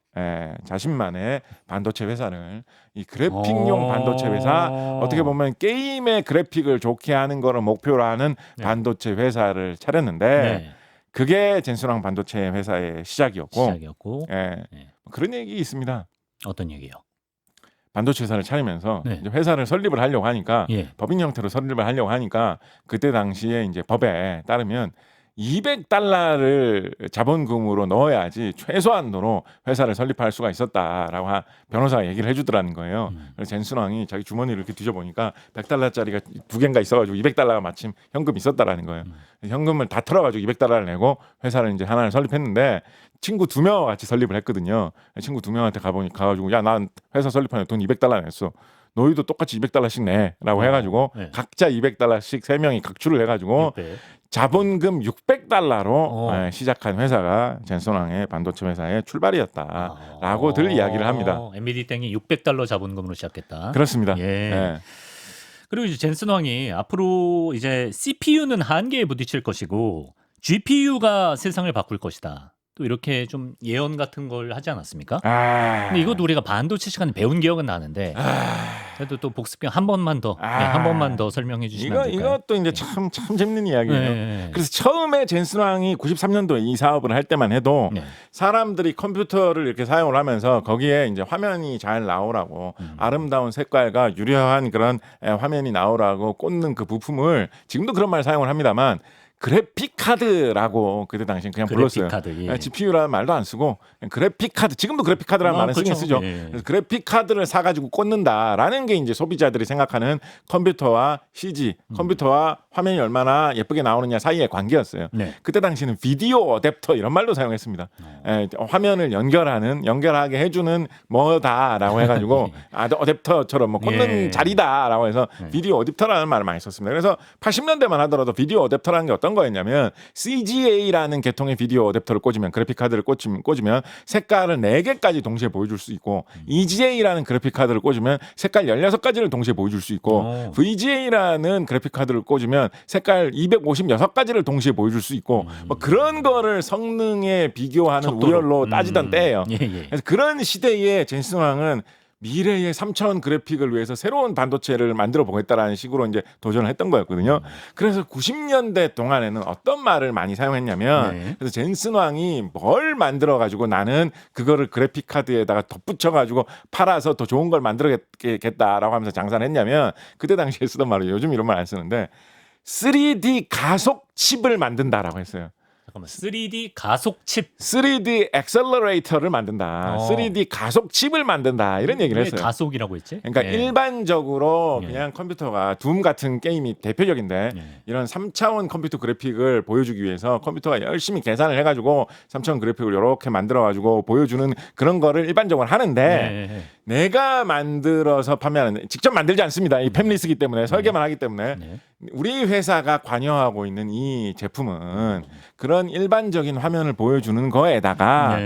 자신만의 반도체 회사를 이 그래픽용 반도체 회사 어떻게 보면 게임의 그래픽을 좋게 하는 거를 목표로 하는 반도체 회사를 차렸는데 그게 젠슨왕 반도체 회사의 시작이었고 그런 얘기 있습니다. 어떤 얘기요? 반도체 회사를 차리면서 이제 회사를 설립을 하려고 하니까 법인 형태로 설립을 하려고 하니까 그때 당시에 이제 법에 따르면 $200를 자본금으로 넣어야지 최소한도로 회사를 설립할 수가 있었다라고 변호사가 얘기를 해주더라는 거예요. 그래서 젠슨 왕이 자기 주머니를 이렇게 뒤져보니까 $100짜리가 2개인가 있어가지고 $200가 마침 현금 있었다라는 거예요. 현금을 다 털어가지고 $200를 내고 회사를 이제 하나를 설립했는데 친구 2명과 같이 설립을 했거든요. 친구 2명한테 가가지고 야, 난 회사 설립하는데 돈 $200 냈어. 너희도 똑같이 $200씩 내라고 해가지고 각자 $200씩 3명이 각출을 해가지고 자본금 $600로 시작한 회사가 젠슨 왕의 반도체 회사의 출발이었다라고들 이야기를 합니다. 엔비디 땡이 $600 자본금으로 시작했다. 그렇습니다. 그리고 이제 젠슨 왕이 앞으로 이제 CPU는 한계에 부딪힐 것이고 GPU가 세상을 바꿀 것이다. 또 이렇게 좀 예언 같은 걸 하지 않았습니까? 근데 이것도 우리가 반도체 시간에 배운 기억은 나는데 그래도 또 복습경 한 번만 더 한 번만 더 설명해 주시면 안 될까요? 이것도 이제 참 재밌는 이야기예요. 그래서 처음에 젠슨 왕이 93년도에 이 사업을 할 때만 해도 사람들이 컴퓨터를 이렇게 사용을 하면서 거기에 이제 화면이 잘 나오라고 아름다운 색깔과 유려한 그런 화면이 나오라고 꽂는 그 부품을 지금도 그런 말 사용을 합니다만 그래픽 카드라고 그때 당시엔 그냥 불렀어요. 카드, GPU라는 말도 안 쓰고 그래픽 카드. 지금도 그래픽 카드라는 말은 그렇죠. 쓰긴 쓰죠. 그래서 그래픽 카드를 사가지고 꽂는다라는 게 이제 소비자들이 생각하는 컴퓨터와 CG, 컴퓨터와 화면이 얼마나 예쁘게 나오느냐 사이의 관계였어요. 그때 당시에는 비디오 어댑터 이런 말도 사용했습니다. 화면을 연결하게 해주는 뭐다라고 해가지고 어댑터처럼 뭐 꽂는 자리다라고 해서 비디오 어댑터라는 말을 많이 썼습니다. 그래서 80년대만 하더라도 비디오 어댑터라는 게 어떤 거였냐면 CGA라는 계통의 비디오 어댑터를 꽂으면 그래픽 카드를 꽂으면 색깔을 4개까지 동시에 보여줄 수 있고 EGA라는 그래픽 카드를 꽂으면 색깔 16가지를 동시에 보여줄 수 있고 VGA라는 그래픽 카드를 꽂으면 색깔 256가지를 동시에 보여줄 수 있고 뭐 그런 거를 성능에 비교하는 우열로 따지던 때예요. 그래서 그런 시대에 젠슨 왕은 미래의 3차원 그래픽을 위해서 새로운 반도체를 만들어 보겠다라는 식으로 이제 도전을 했던 거였거든요. 그래서 90년대 동안에는 어떤 말을 많이 사용했냐면 그래서 젠슨 왕이 뭘 만들어 가지고 나는 그거를 그래픽 카드에다가 덧붙여 가지고 팔아서 더 좋은 걸 만들겠다라고 하면서 장사를 했냐면 그때 당시에 쓰던 말을 요즘 이런 말 안 쓰는데 3D 가속 칩을 만든다라고 했어요. 잠깐만, 3D 가속 칩, 3D 액셀러레이터를 만든다. 3D 가속 칩을 만든다. 이런 얘기를 했어요. 가속이라고 했지? 그러니까 일반적으로 그냥 컴퓨터가 둠 같은 게임이 대표적인데 이런 3차원 컴퓨터 그래픽을 보여주기 위해서 컴퓨터가 열심히 계산을 해가지고 3차원 그래픽을 이렇게 만들어가지고 보여주는 그런 거를 일반적으로 하는데 내가 만들어서 판매하는, 직접 만들지 않습니다. 이 팹리스기 때문에 설계만 하기 때문에 우리 회사가 관여하고 있는 이 제품은 그런 일반적인 화면을 보여주는 거에다가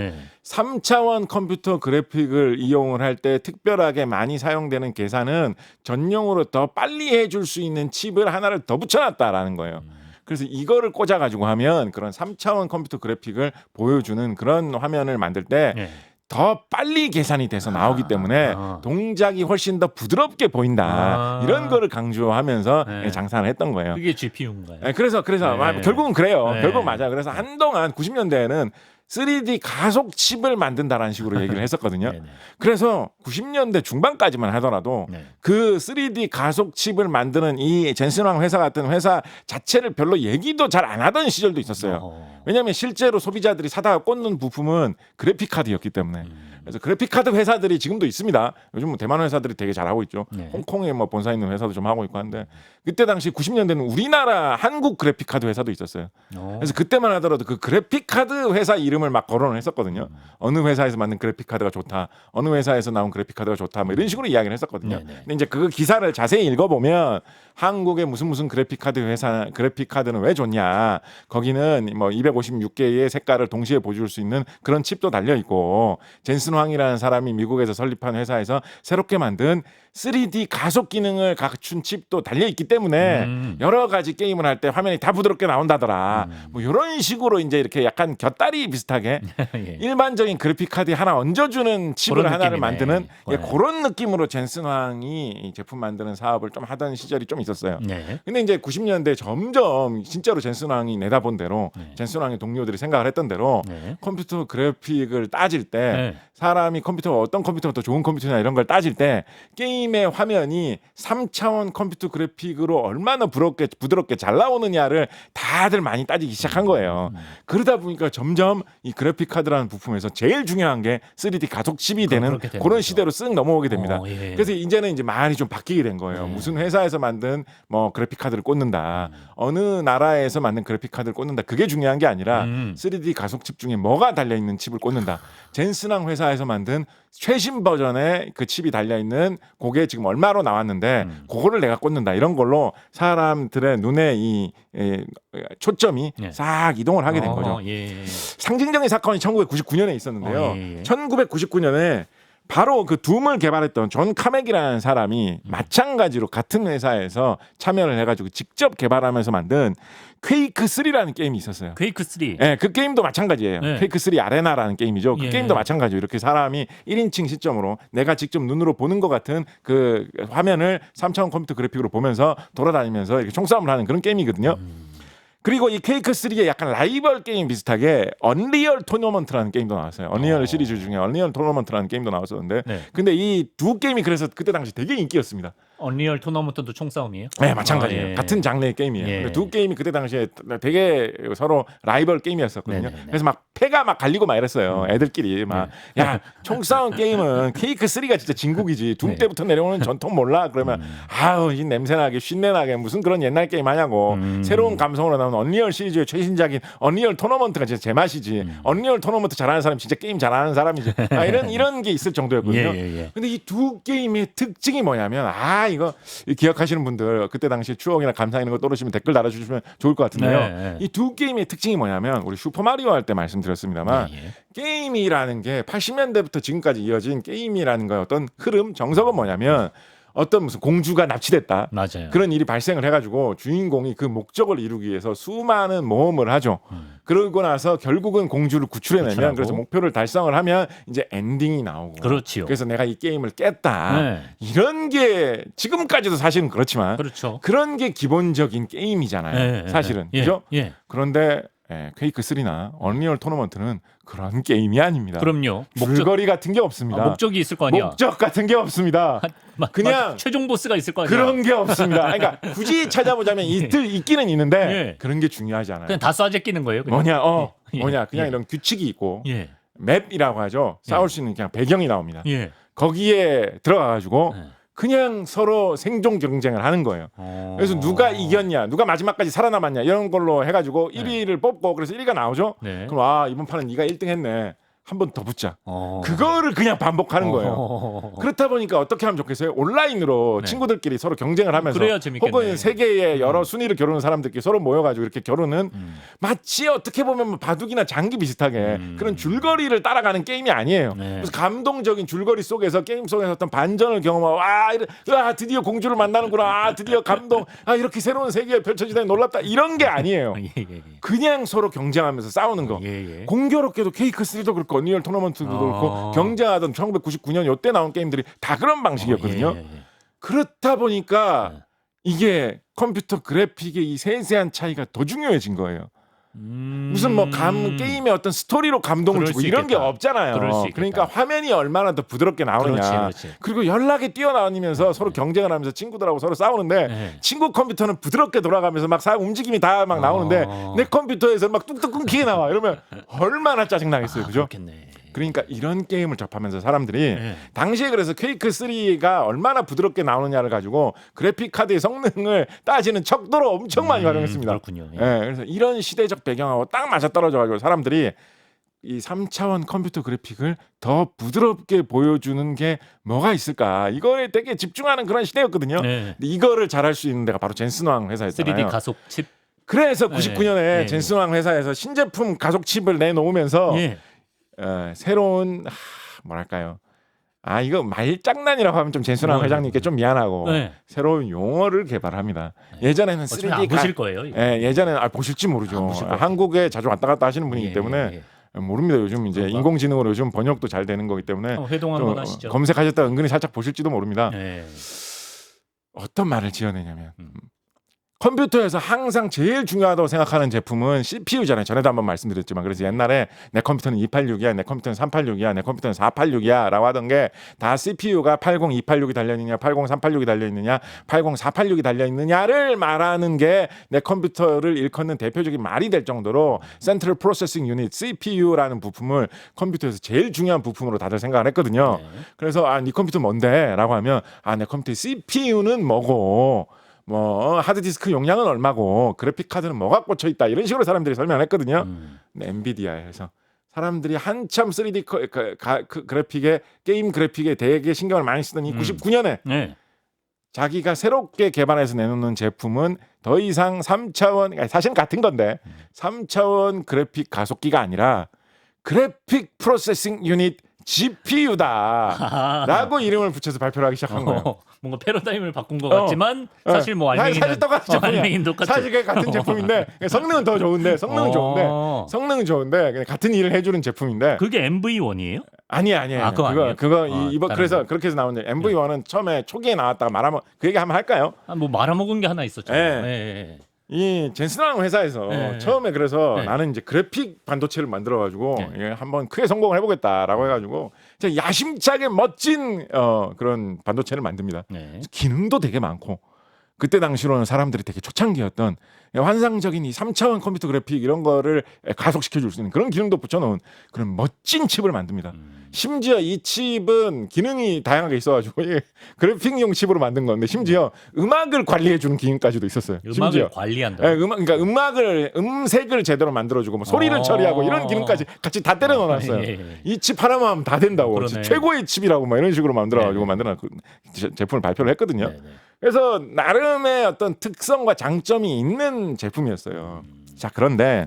3차원 컴퓨터 그래픽을 이용을 할 때 특별하게 많이 사용되는 계산은 전용으로 더 빨리 해줄 수 있는 칩을 하나를 더 붙여놨다라는 거예요. 그래서 이거를 꽂아가지고 하면 그런 3차원 컴퓨터 그래픽을 보여주는 그런 화면을 만들 때 네. 더 빨리 계산이 돼서 나오기 때문에 동작이 훨씬 더 부드럽게 보인다. 이런 거를 강조하면서 네. 장사를 했던 거예요. 그게 GPU인가요? 네, 그래서 네. 결국은 그래요. 네. 결국 맞아. 그래서 한동안 90년대에는 3D 가속 칩을 만든다라는 식으로 얘기를 했었거든요. 네네. 그래서 90년대 중반까지만 하더라도 네. 그 3D 가속 칩을 만드는 이 젠슨왕 회사 같은 회사 자체를 별로 얘기도 잘 안 하던 시절도 있었어요. 왜냐하면 실제로 소비자들이 사다가 꽂는 부품은 그래픽 카드였기 때문에. 그래서 그래픽 카드 회사들이 지금도 있습니다. 요즘 뭐 대만 회사들이 되게 잘하고 있죠. 네. 홍콩에 뭐 본사 있는 회사도 좀 하고 있고 한데 그때 당시 90년대는 우리나라 한국 그래픽 카드 회사도 있었어요. 그래서 그때만 하더라도 그 그래픽 카드 회사 이름을 막 거론을 했었거든요. 어느 회사에서 만든 그래픽 카드가 좋다. 어느 회사에서 나온 그래픽 카드가 좋다. 뭐 이런 식으로 이야기를 했었거든요. 네네. 근데 이제 그 기사를 자세히 읽어보면 한국의 무슨 그래픽 카드 회사 그래픽 카드는 왜 좋냐? 거기는 뭐 256개의 색깔을 동시에 보여줄 수 있는 그런 칩도 달려 있고 젠슨 황이라는 사람이 미국에서 설립한 회사에서 새롭게 만든 3D 가속 기능을 갖춘 칩도 달려 있기 때문에 여러 가지 게임을 할 때 화면이 다 부드럽게 나온다더라. 뭐 이런 식으로 이제 이렇게 약간 곁다리 비슷하게 예. 일반적인 그래픽 카드 하나 얹어주는 칩을 그런 하나를 느낌이네. 만드는 네. 그런 느낌으로 젠슨 황이 이 제품 만드는 사업을 좀 하던 시절이 좀 있었어요. 네. 근데 이제 90년대 점점 진짜로 젠슨 황이 내다본 대로 네. 젠슨 황의 동료들이 생각을 했던 대로 네. 컴퓨터 그래픽을 따질 때 네. 사람이 어떤 컴퓨터가 더 좋은 컴퓨터냐 이런 걸 따질 때 게임의 화면이 3차원 컴퓨터 그래픽으로 얼마나 부드럽게 잘 나오느냐를 다들 많이 따지기 시작한 거예요. 그러다 보니까 점점 이 그래픽 카드라는 부품에서 제일 중요한 게 3D 가속 칩이 되는 그렇게 되는 그런 거죠. 시대로 쓱 넘어오게 됩니다. 예. 그래서 이제는 이제 말이 좀 바뀌게 된 거예요. 무슨 회사에서 만든 뭐 그래픽 카드를 꽂는다. 어느 나라에서 만든 그래픽 카드를 꽂는다. 그게 중요한 게 아니라 3D 가속 칩 중에 뭐가 달려 있는 칩을 꽂는다. 젠슨왕 회사에서 만든 최신 버전의 그 칩이 달려 있는 그게 지금 얼마로 나왔는데 그거를 내가 꽂는다. 이런 걸로 사람들의 눈에 이 초점이 예. 싹 이동을 하게 된 거죠. 예. 상징적인 사건이 1999년에 있었는데요. 예. 1999년에 바로 그 둠을 개발했던 존 카맥이라는 사람이 마찬가지로 같은 회사에서 참여를 해가지고 직접 개발하면서 만든 퀘이크 3라는 게임이 있었어요. 퀘이크 3. 네, 그 게임도 마찬가지예요. 네. 퀘이크 3 아레나라는 게임이죠. 그 예. 게임도 마찬가지예요. 이렇게 사람이 1인칭 시점으로 내가 직접 눈으로 보는 것 같은 그 화면을 3차원 컴퓨터 그래픽으로 보면서 돌아다니면서 이렇게 총싸움을 하는 그런 게임이거든요. 그리고 이 퀘이크 3의 약간 라이벌 게임 비슷하게 언리얼 토너먼트라는 게임도 나왔어요. 언리얼 시리즈 중에 언리얼 토너먼트라는 게임도 나왔었는데, 네. 근데 이 두 게임이 그래서 그때 당시 되게 인기였습니다. 언리얼 토너먼트도 총싸움이에요? 네, 마찬가지예요. 예. 같은 장르의 게임이에요. 예. 근데 두 게임이 그때 당시에 되게 서로 라이벌 게임이었었거든요. 네네네. 그래서 막 패가 막 갈리고 막 이랬어요. 애들끼리 막 야, 총싸움 게임은 퀘이크 3가 진짜 진국이지. 둠 네. 때부터 내려오는 전통 몰라? 그러면 아우, 이 냄새나게 쉰내나게 무슨 그런 옛날 게임 하냐고. 새로운 감성으로 나온 언리얼 시리즈의 최신작인 언리얼 토너먼트가 진짜 제 맛이지. 언리얼 토너먼트 잘하는 사람 진짜 게임 잘하는 사람이지. 이런 게 있을 정도였거든요. 예. 근데 이 두 게임의 특징이 뭐냐면 이거 기억하시는 분들 그때 당시 추억이나 감상 있는 거 떠오르시면 댓글 달아주시면 좋을 것 같은데요. 네. 이 두 게임의 특징이 뭐냐면 우리 슈퍼마리오 할 때 말씀드렸습니다만 예. 게임이라는 게 80년대부터 지금까지 이어진 게임이라는 거의 어떤 흐름 정석은 뭐냐면 어떤 무슨 공주가 납치됐다. 맞아요. 그런 일이 발생을 해가지고 주인공이 그 목적을 이루기 위해서 수많은 모험을 하죠. 그러고 나서 결국은 공주를 구출해내면 구출하고. 그래서 목표를 달성을 하면 이제 엔딩이 나오고. 그렇지요. 그래서 내가 이 게임을 깼다. 네. 이런 게 지금까지도 사실은 그렇지만 그렇죠. 그런 게 기본적인 게임이잖아요. 사실은 그죠? 예. 그런데 퀘이크 3나 언리얼 토너먼트는 그런 게임이 아닙니다. 그럼요. 줄거리 같은 게 없습니다. 목적이 있을 거 아니야. 목적 같은 게 없습니다. 그냥 최종 보스가 있을 거 아니야. 그런 게 없습니다. 그러니까 굳이 찾아보자면 있기는 있는데 예. 그런 게 중요하지 않아요. 그냥 다 쏴제 끼는 거예요. 그냥. 뭐냐 그냥 예. 이런 규칙이 있고 예. 맵이라고 하죠. 싸울 수 있는 그냥 배경이 나옵니다. 예. 거기에 들어가가지고 예. 그냥 서로 생존 경쟁을 하는 거예요. 그래서 누가 이겼냐, 누가 마지막까지 살아남았냐 이런 걸로 해가지고 1위를 뽑고 그래서 1위가 나오죠. 네. 그럼 이번 판은 네가 1등 했네. 한 번 더 붙자. 그거를 그냥 반복하는 거예요. 그렇다 보니까 어떻게 하면 좋겠어요? 온라인으로 네. 친구들끼리 서로 경쟁을 하면서 그래야 재밌겠네. 혹은 세계의 여러 순위를 겨루는 사람들끼리 서로 모여가지고 이렇게 겨루는 마치 어떻게 보면 뭐 바둑이나 장기 비슷하게 그런 줄거리를 따라가는 게임이 아니에요. 네. 그래서 감동적인 줄거리 속에서 게임 속에서 어떤 반전을 경험하고 드디어 공주를 만나는구나. 드디어 감동. 이렇게 새로운 세계가 펼쳐지다니 놀랍다. 이런 게 아니에요. 예. 그냥 서로 경쟁하면서 싸우는 거. 예. 공교롭게도 케이크3도 그렇고 언리얼 토너먼트도 그렇고 경쟁하던 1999년 요때 나온 게임들이 다 그런 방식이었거든요. 예. 그렇다 보니까 이게 컴퓨터 그래픽의 이 세세한 차이가 더 중요해진 거예요. 무슨 뭐 게임의 어떤 스토리로 감동을 그럴 주고 수 이런 게 있겠다. 없잖아요. 그럴 수 있겠다. 그러니까 화면이 얼마나 더 부드럽게 나오느냐. 그렇지. 그리고 연락이 뛰어나오면서 서로 경쟁을 하면서 친구들하고 서로 싸우는데 네. 친구 컴퓨터는 부드럽게 돌아가면서 막 움직임이 다 막 나오는데 내 컴퓨터에서 막 뚝뚝 끊기게 나와. 이러면 얼마나 짜증나겠어요. 그죠? 그렇겠네. 그러니까 이런 게임을 접하면서 사람들이 네. 당시에 그래서 퀘이크3가 얼마나 부드럽게 나오느냐를 가지고 그래픽 카드의 성능을 따지는 척도로 엄청 많이 활용했습니다. 그렇군요. 예. 그래서 이런 시대적 배경하고 딱 맞아떨어져 가지고 사람들이 이 3차원 컴퓨터 그래픽을 더 부드럽게 보여주는 게 뭐가 있을까? 이거에 되게 집중하는 그런 시대였거든요. 네. 근데 이거를 잘할 수 있는 데가 바로 젠슨왕 회사였잖아요. 3D 가속 칩. 그래서 99년에 네. 젠슨왕 회사에서 신제품 가속 칩을 내놓으면서 예. 새로운 뭐랄까요? 이거 말장난이라고 하면 좀 젠슨왕 회장님께 좀 미안하고 네. 새로운 용어를 개발합니다. 예전에는 3D 안 보실 거예요. 이거. 예전에는 보실지 모르죠. 보실 거예요. 한국에 자주 왔다 갔다 하시는 분이기 예. 때문에 모릅니다. 요즘 이제 그런가? 인공지능으로 요즘 번역도 잘 되는 거기 때문에 회동 좀 한번 하시죠. 검색하셨다 은근히 살짝 보실지도 모릅니다. 예. 어떤 말을 지어내냐면 컴퓨터에서 항상 제일 중요하다고 생각하는 제품은 CPU잖아요. 전에도 한번 말씀드렸지만 그래서 옛날에 내 컴퓨터는 286이야, 내 컴퓨터는 386이야, 내 컴퓨터는 486이야 라고 하던 게 다 CPU가 80286이 달려있느냐, 80386이 달려있느냐, 80486이 달려있느냐를 말하는 게 내 컴퓨터를 일컫는 대표적인 말이 될 정도로 Central Processing Unit, CPU라는 부품을 컴퓨터에서 제일 중요한 부품으로 다들 생각을 했거든요. 그래서 네 컴퓨터 뭔데? 라고 하면 내 컴퓨터 CPU는 뭐고 뭐 하드디스크 용량은 얼마고 그래픽 카드는 뭐가 꽂혀 있다 이런 식으로 사람들이 설명을 했거든요. 엔비디아에서 사람들이 한참 3D 그래픽에 게임 그래픽에 되게 신경을 많이 쓰던 이 99년에 네. 자기가 새롭게 개발해서 내놓는 제품은 더 이상 3차원 사실은 같은 건데 3차원 그래픽 가속기가 아니라 그래픽 프로세싱 유닛 GPU다 라고 이름을 붙여서 발표를 하기 시작한 거예요. 뭔가 패러다임을 바꾼 것 같지만 사실 뭐 알맹이는 사실 똑같은 제품이야. 알맹이는 똑같죠. 사실 그게 같은 제품인데 성능은 더 좋은데 성능은 좋은데 그냥 같은 일을 해주는 제품인데 그게 MV1이에요? 아니에요. 그거 아니에요? 그래서 그렇게 해서 나오는데 MV1은 처음에 초기에 나왔다가 말하면 그 얘기 한번 할까요? 뭐 말아먹은 게 하나 있었죠. 예. 이 젠슨왕 회사에서 처음에 그래서 나는 이제 그래픽 반도체를 만들어가지고 한번 크게 성공을 해보겠다라고 해가지고 야심차게 멋진 그런 반도체를 만듭니다. 기능도 되게 많고 그때 당시로는 사람들이 되게 초창기였던 환상적인 이 3차원 컴퓨터 그래픽 이런 거를 가속시켜줄 수 있는 그런 기능도 붙여놓은 그런 멋진 칩을 만듭니다. 심지어 이 칩은 기능이 다양하게 있어가지고 그래픽용 칩으로 만든 건데 심지어 음악을 관리해주는 기능까지도 있었어요. 음악을 심지어. 관리한다. 그러니까 음색을 제대로 만들어주고 뭐 소리를 처리하고 이런 기능까지 같이 다 때려 넣어놨어요. 이 칩 하나만 하면 다 된다고. 최고의 칩이라고 막 이런 식으로 만들어가지고 만들어 제품을 발표를 했거든요. 그래서 나름의 어떤 특성과 장점이 있는 제품이었어요. 자, 그런데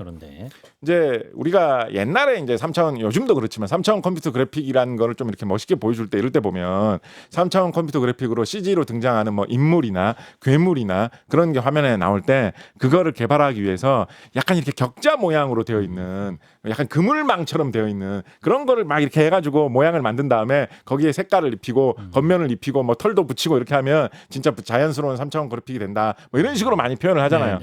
이제 우리가 옛날에 이제 3차원 요즘도 그렇지만 3차원 컴퓨터 그래픽이라는 거를 좀 이렇게 멋있게 보여줄 때 이럴 때 보면 3차원 컴퓨터 그래픽으로 CG로 등장하는 뭐 인물이나 괴물이나 그런 게 화면에 나올 때 그거를 개발하기 위해서 약간 이렇게 격자 모양으로 되어 있는 약간 그물망처럼 되어 있는 그런 거를 막 이렇게 해가지고 모양을 만든 다음에 거기에 색깔을 입히고 겉면을 입히고 뭐 털도 붙이고 이렇게 하면 진짜 자연스러운 3차원 그래픽이 된다. 뭐 이런 식으로 많이 표현을 하잖아요.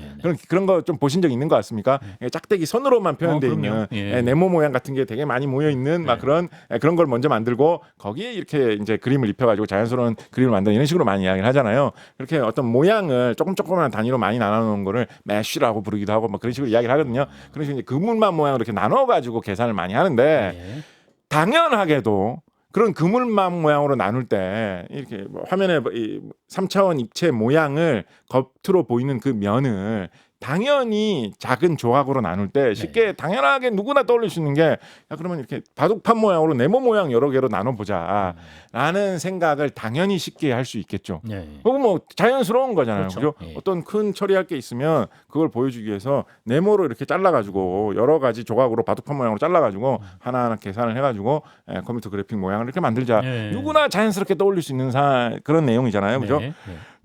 그런 거 좀 보신 적 있는 것 같습니까? 짝대기 선으로만 표현되어 있는 네모 모양 같은 게 되게 많이 모여 있는 막 그런 걸 먼저 만들고 거기에 이렇게 이제 그림을 입혀가지고 자연스러운 그림을 만드는 이런 식으로 많이 이야기를 하잖아요. 그렇게 어떤 모양을 조금만 단위로 많이 나눠놓은 거를 메쉬라고 부르기도 하고 뭐 그런 식으로 이야기를 하거든요. 그래서 이제 그물망 모양으로 이렇게 나눠가지고 계산을 많이 하는데 당연하게도 그런 그물망 모양으로 나눌 때 이렇게 뭐 화면에 이 3차원 입체 모양을 겉으로 보이는 그 면을 당연히 작은 조각으로 나눌 때 쉽게 당연하게 누구나 떠올릴 수 있는 게 야, 그러면 이렇게 바둑판 모양으로 네모 모양 여러 개로 나눠보자라는 생각을 당연히 쉽게 할 수 있겠죠. 그거 뭐 자연스러운 거잖아요. 그렇죠? 어떤 큰 처리할 게 있으면 그걸 보여주기 위해서 네모로 이렇게 잘라가지고 여러 가지 조각으로 바둑판 모양으로 잘라가지고 하나하나 계산을 해가지고 컴퓨터 그래픽 모양을 이렇게 만들자. 누구나 자연스럽게 떠올릴 수 있는 그런 내용이잖아요. 그죠?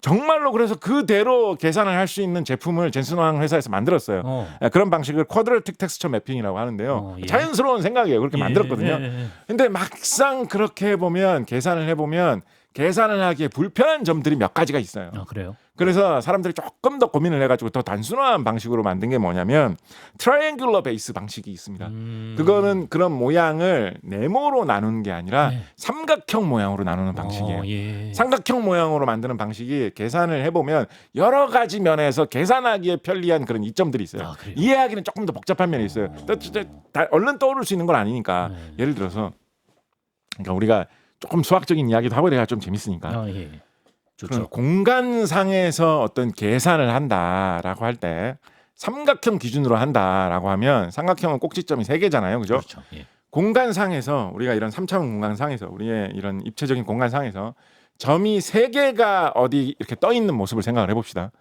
정말로 그래서 그대로 계산을 할 수 있는 제품을 젠슨왕 회사에서 만들었어요. 그런 방식을 쿼드래틱 텍스처 매핑이라고 하는데요. 자연스러운 생각이에요. 그렇게 만들었거든요. 근데 막상 그렇게 해보면 계산을 해보면 계산을 하기에 불편한 점들이 몇 가지가 있어요. 그래요? 그래서 사람들이 조금 더 고민을 해가지고 더 단순한 방식으로 만든 게 뭐냐면 트라이앵글러 베이스 방식이 있습니다. 그거는 그런 모양을 네모로 나누는 게 아니라 삼각형 모양으로 나누는 방식이에요. 삼각형 모양으로 만드는 방식이 계산을 해보면 여러 가지 면에서 계산하기에 편리한 그런 이점들이 있어요. 이해하기는 조금 더 복잡한 면이 있어요. 얼른 떠오를 수 있는 건 아니니까. 예를 들어서 그러니까 우리가 조금 수학적인 이야기도 하고 내가 좀 재밌으니까. 그런 공간상에서 어떤 계산을 한다라고 할 때 삼각형 기준으로 한다라고 하면 삼각형은 꼭지점이 3개잖아요. 그죠? 그렇죠. 공간상에서 우리가 이런 3차원 공간상에서 우리의 이런 입체적인 공간상에서 점이 3개가 어디 이렇게 떠 있는 모습을 생각을 해봅시다.